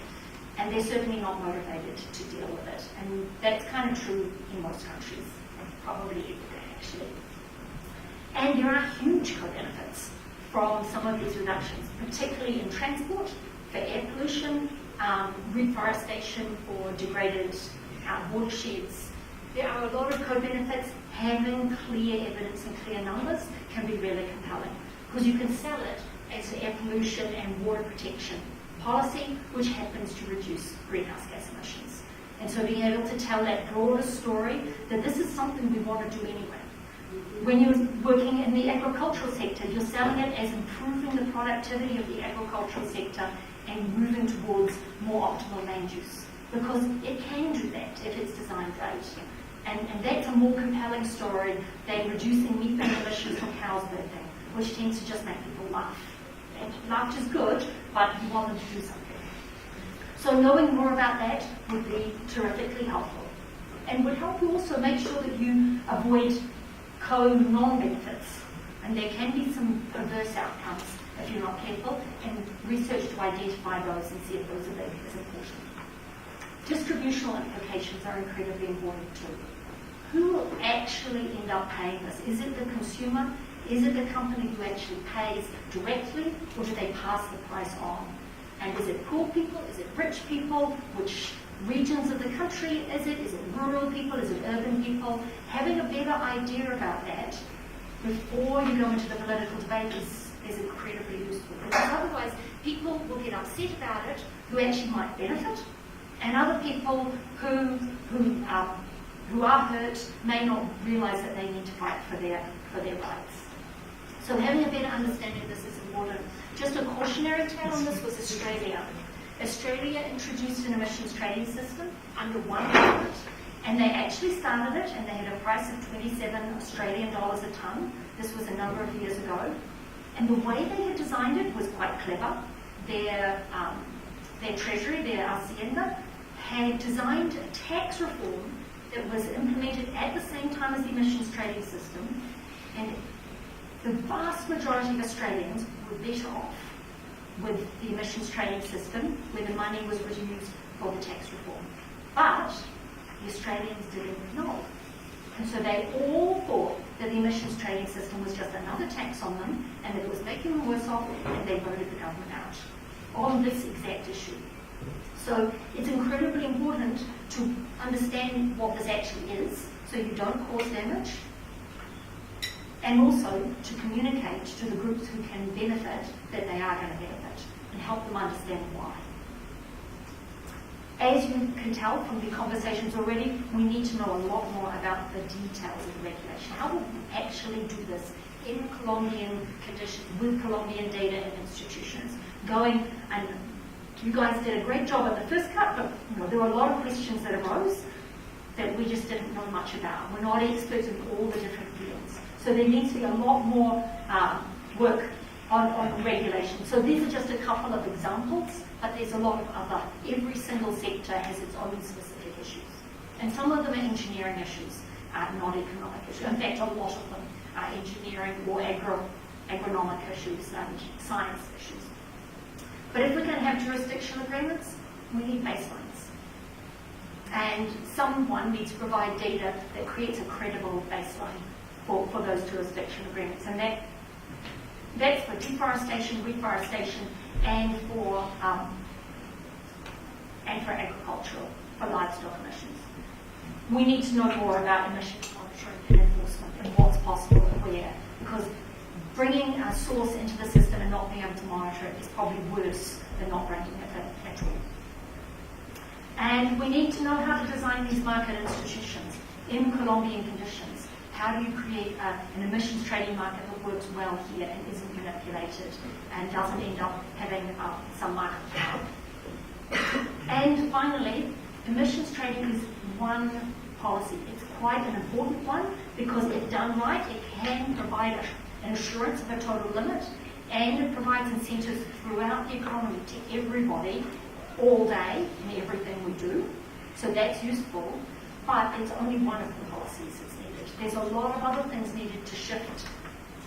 And they're certainly not motivated to deal with it. And that's kind of true in most countries, probably everywhere actually. And there are huge co-benefits from some of these reductions, particularly in transport, for air pollution, reforestation for degraded watersheds. There are a lot of co-benefits. Having clear evidence and clear numbers can be really compelling because you can sell it as air pollution and water protection policy, which happens to reduce greenhouse gas emissions. And so being able to tell that broader story that this is something we want to do anyway. When you're working in the agricultural sector, you're selling it as improving the productivity of the agricultural sector and moving towards more optimal land use. Because it can do that if it's designed right. And that's a more compelling story than reducing methane emissions from cows birthing, which tends to just make people laugh. And laughter's good, but you want them to do something. So knowing more about that would be terrifically helpful. And would help you also make sure that you avoid co-non-benefits. And there can be some perverse outcomes if you're not careful, and research to identify those and see if those are is important. Distributional implications are incredibly important too. Who will actually end up paying this? Is it the consumer? Is it the company who actually pays directly, or do they pass the price on? And is it poor people? Is it rich people? Which regions of the country is it? Is it rural people? Is it urban people? Having a better idea about that before you go into the political debate is incredibly useful. Because otherwise, people will get upset about it who actually might benefit, and other people who are hurt may not realize that they need to fight for their rights. So having a better understanding of this is important. Just a cautionary tale on this was Australia. Australia introduced an emissions trading system under one government, and they actually started it, and they had a price of 27 Australian dollars a tonne. This was a number of years ago. And the way they had designed it was quite clever. Their treasury, their Hacienda, had designed a tax reform that was implemented at the same time as the emissions trading system, and the vast majority of Australians were better off with the emissions trading system where the money was used for the tax reform. But the Australians didn't know. And so they all thought that the emissions trading system was just another tax on them and that it was making them worse off, and they voted the government out on this exact issue. So it's incredibly important to understand what this actually is so you don't cause damage, and also to communicate to the groups who can benefit that they are going to benefit and help them understand why. as you can tell from the conversations already, we need to know a lot more about the details of the regulation. How will we actually do this in Colombian conditions, with Colombian data and institutions? Going, and you guys did a great job at the first cut, but there were a lot of questions that arose that we just didn't know much about. We're not experts in all the different fields. So there needs to be a lot more work on regulation. So these are just a couple of examples, but there's a lot of other. Every single sector has its own specific issues. And some of them are engineering issues, not economic issues. In fact, a lot of them are engineering or agronomic issues and science issues. But if we're going to have jurisdictional agreements, we need baselines. And someone needs to provide data that creates a credible baseline for those jurisdictional agreements. And that's for deforestation, reforestation, and for agricultural, for livestock emissions. We need to know more about emissions monitoring and enforcement and what's possible and where, because bringing a source into the system and not being able to monitor it is probably worse than not bringing it at all. And we need to know how to design these market institutions in Colombian conditions. How do you create an emissions trading market that works well here and isn't manipulated and doesn't end up having some market power? And finally, emissions trading is one policy. It's quite an important one because if done right, it can provide an assurance of a total limit, and it provides incentives throughout the economy to everybody all day in everything we do. So that's useful, but it's only one of the policies that's needed. There's a lot of other things needed to shift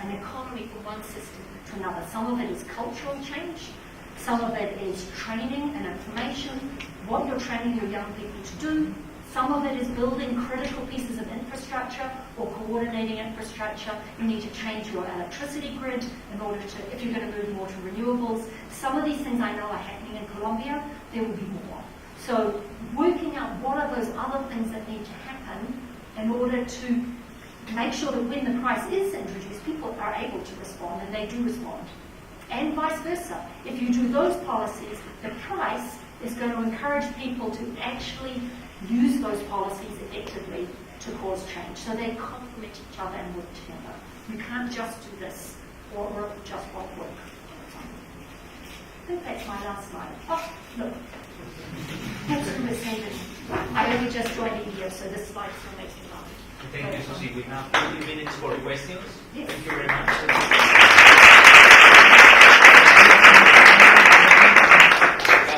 an economy from one system to another. Some of it is cultural change, some of it is training and information, what you're training your young people to do. Some of it is building critical pieces of infrastructure or coordinating infrastructure. You need to change your electricity grid in order to, if you're going to move more to renewables. Some of these things I know are happening in Colombia. There will be more. So working out what are those other things that need to happen in order to make sure that when the price is introduced, people are able to respond, and they do respond. And vice versa. If you do those policies, the price is going to encourage people to actually use those policies effectively to cause change. So they complement each other and work together. You can't just do this or it just won't work. I think that's my last slide. Oh, look. Thanks for listening. I only just joined India, so this slide still makes me laugh. Thank you, Suzi. We have 30 minutes for questions. Yes. Thank you very much.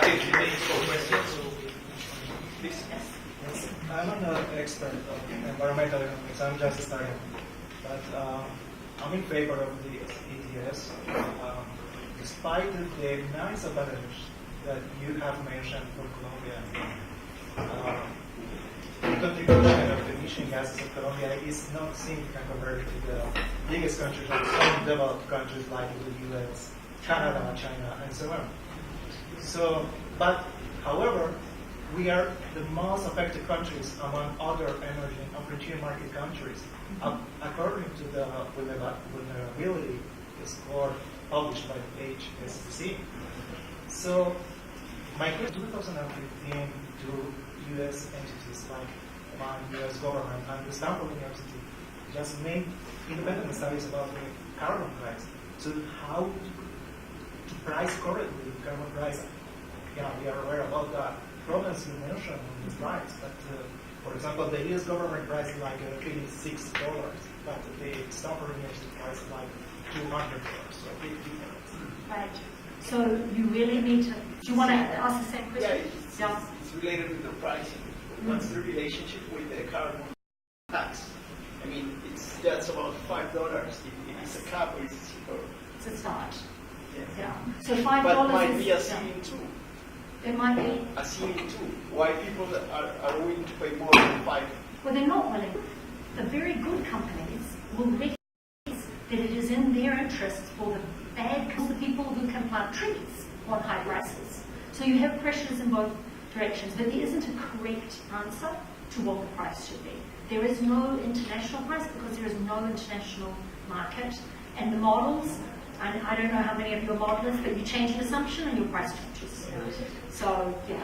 15 minutes for questions. Please. I'm an expert of environmental economics. I'm just starting. But I'm in favor of the ETS, despite the nice advantage that you have mentioned for Colombia. The contribution of the emission gases of Colombia is not significant compared to the biggest countries, like some developed countries like the US, Canada, China, and so on. So, but however, we are the most affected countries among other energy and frontier market countries, according to the vulnerability score published by HSBC. So, my question 2015 to U.S. entities like the U.S. government and the Stanford University just made independent studies about the carbon price. So, how to price correctly the carbon price? Yeah, we are aware about that. Problems you mentioned on this price, but for example, the U.S. government price is like $86, but the Stanford University price is like $200, so a big difference. Right. So you really need to. Do you want to ask the same question? Yeah, it's related with the pricing. What's the relationship with the carbon tax? I mean, that's about $5 if it's a cap or it's cheaper. It's a start. Yeah. Yeah. So $5 but might is be a ceiling too. It might be. A ceiling too. Why people are willing to pay more than $5? Well, they're not willing. The very good companies will recognize that it is in their interests for the bad, the people who can plant trees on high prices. So you have pressures in both directions, but there isn't a correct answer to what the price should be. There is no international price because there is no international market, and the models. And I don't know how many of your modelers, but you change an assumption and your price changes. So, yeah,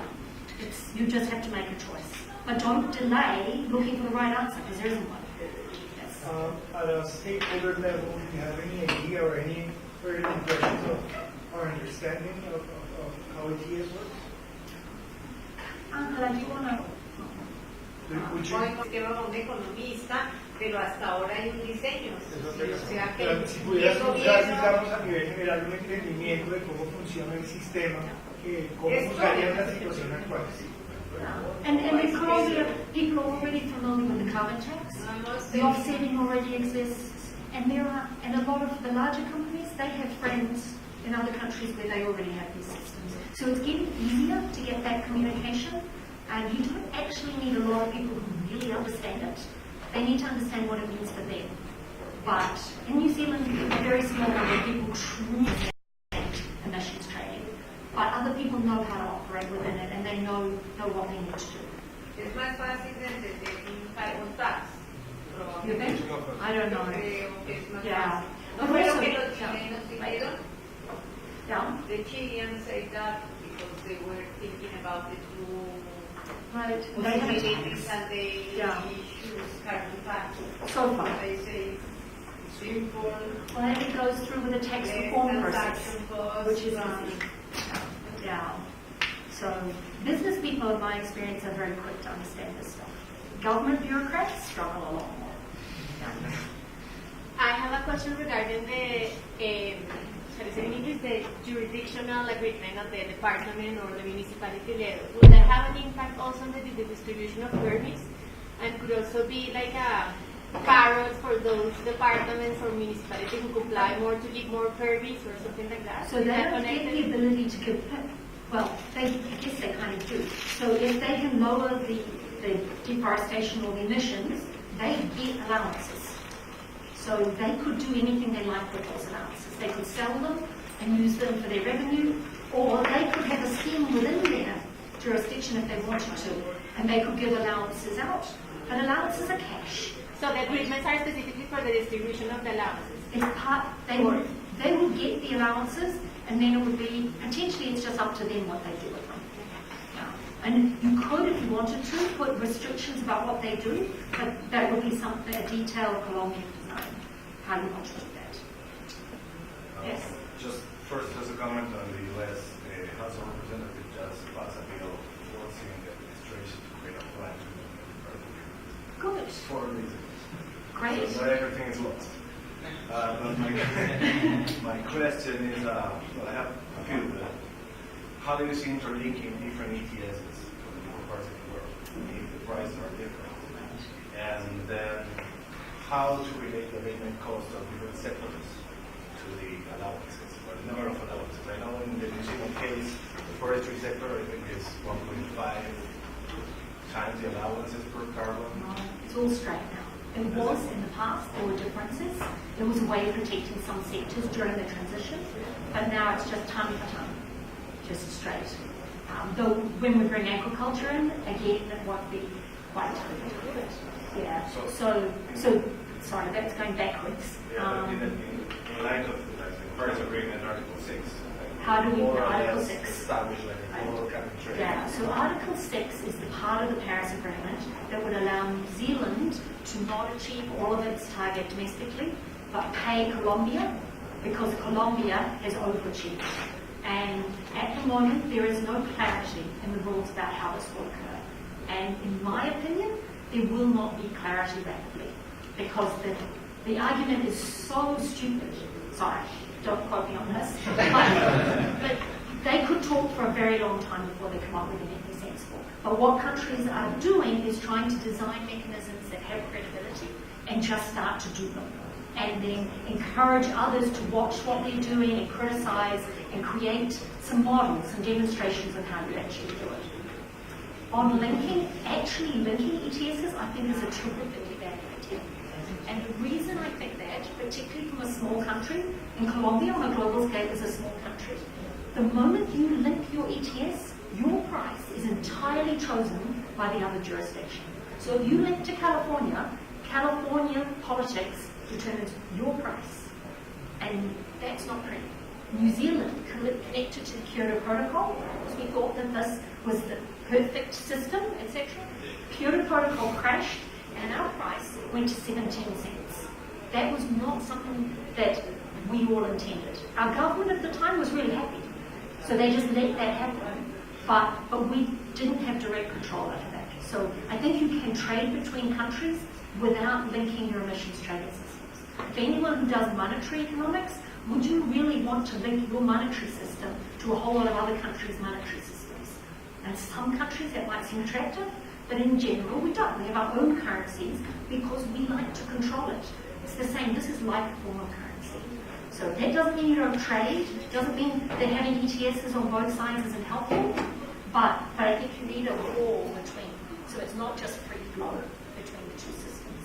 You just have to make a choice. But don't delay looking for the right answer, because there isn't one. Yes. At a stakeholder level, do you have any idea or any early impressions of our understanding of how ETS works? Angela, do you want to? Hoy quiero un economista, pero hasta ahora hay un diseño. O sea que si pudieras mostrar, digamos, a nivel general un entendimiento de cómo funciona el sistema, cómo buscaría la situación actual. And in Colombia, people are already familiar with the carbon tax. The offsetting already exists, and a lot of the larger companies, they have friends in other countries where they already have these systems. So it's getting easier to get that communication, and you don't actually need a lot of people who really understand it. They need to understand what it means for them. But in New Zealand, a very small number of people truly understand emissions trading. But other people know how to operate within it, and they know what they need to do. Es más fácil de entender un carbon tax. You think? I don't know. Creo que es más Yeah. fácil. No fue lo que los chilenos dijeron. Yeah. The Chileans say that because they were thinking about the two Right. They have a possibilities tax. and they choose carbon tax. So far. They say simple. Well, and it goes through with a tax reform process, transaction costs, which is easy. Yeah. So business people, in my experience, are very quick to understand this stuff. Government bureaucrats struggle a lot more. Yeah. I have a question regarding the, shall I say in English, the jurisdictional agreement of the department or the municipality level. Would that have an impact also on the distribution of permits? And could also be like a carrot for those departments or municipalities who comply more to give more permits or something like that? So they don't get the ability to give, well, I guess they kind of do. So if they can lower the deforestation or the emissions, they get allowances. So they could do anything they like with those allowances. They could sell them and use them for their revenue, or they could have a scheme within their jurisdiction if they wanted to, and they could give allowances out. But allowances are cash. So the agreements are specifically for the distribution of the allowances? It's part, they would get the allowances, and then it would be, potentially it's just up to them what they do with them. Yeah. And you could, if you wanted to, put restrictions about what they do, but that would be something, a detailed Colombian design, how you want to do that. Yes? Just first, as a comment on the U.S., the House of Representatives just passed a bill forcing the administration to create a plan to Good. for a reason. Great. So not everything is lost. But my question is, well, I have a few. How do you see interlinking different ETSs for the different parts of the world if the prices are different? And then how to relate the abatement cost of different sectors to the allowances, or the number of allowances. I know in the New Zealand case, the forestry sector, I think is 1.5 times the allowances per carbon. It's all straight now. It was in the past, there were differences. There was a way of protecting some sectors during the transition, but now it's just ton for ton, just straight. Though when we bring agriculture in, again, it won't be quite different. Yeah. So sorry, that's going backwards. Yeah, in light of the Paris Agreement, Article 6. How do we Article 6? Establish like a global cap and trade. Yeah, so Article 6 is the part of the Paris Agreement that would allow New Zealand to not achieve all of its target domestically, but pay Colombia, because Colombia has overachieved. And at the moment, there is no clarity in the rules about how this will occur. And in my opinion, there will not be clarity rapidly, because the argument is so stupid. Sorry, don't quote me on this. But they could talk for a very long time before they come up with anything sensible. But what countries are doing is trying to design mechanisms that have credibility and just start to do them. And then encourage others to watch what they're doing and criticize and create some models and demonstrations of how you actually do it. On linking, actually linking ETSs, I think is a terrifically bad idea. And the reason I think that, particularly from a small country, and Colombia on a global scale is a small country, the moment you link your ETS, your price is entirely chosen by the other jurisdiction. So if you link to California, California politics determines your price. And that's not pretty. New Zealand connected to the Kyoto Protocol because we thought that this was the perfect system, etc. Kyoto Protocol crashed, and our price went to 17 cents. That was not something that we all intended. Our government at the time was really happy, so they just let that happen. But we didn't have direct control over that. So I think you can trade between countries without linking your emissions trading systems. If anyone who does monetary economics, would you really want to link your monetary system to a whole lot of other countries' monetary systems? And some countries that might seem attractive, but in general we don't. We have our own currencies because we like to control it. It's the same. This is like a form of currency. So that doesn't mean you don't trade. Doesn't mean that having ETSs on both sides isn't helpful. But I think you need a wall between. So it's not just free flow between the two systems.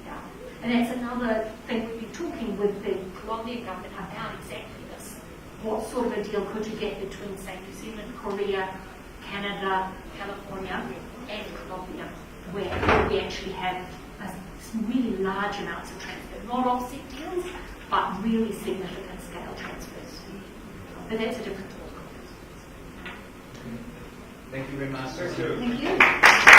Yeah. And that's another thing we've been talking with the Colombian government about exactly this. What sort of a deal could you get between, say, New Zealand, Korea, Canada, California, and Colombia, where we actually have some really large amounts of transfer, not offset deals, but really significant scale transfers. But that's a different talk. Thank you very much. Thank you. Thank you.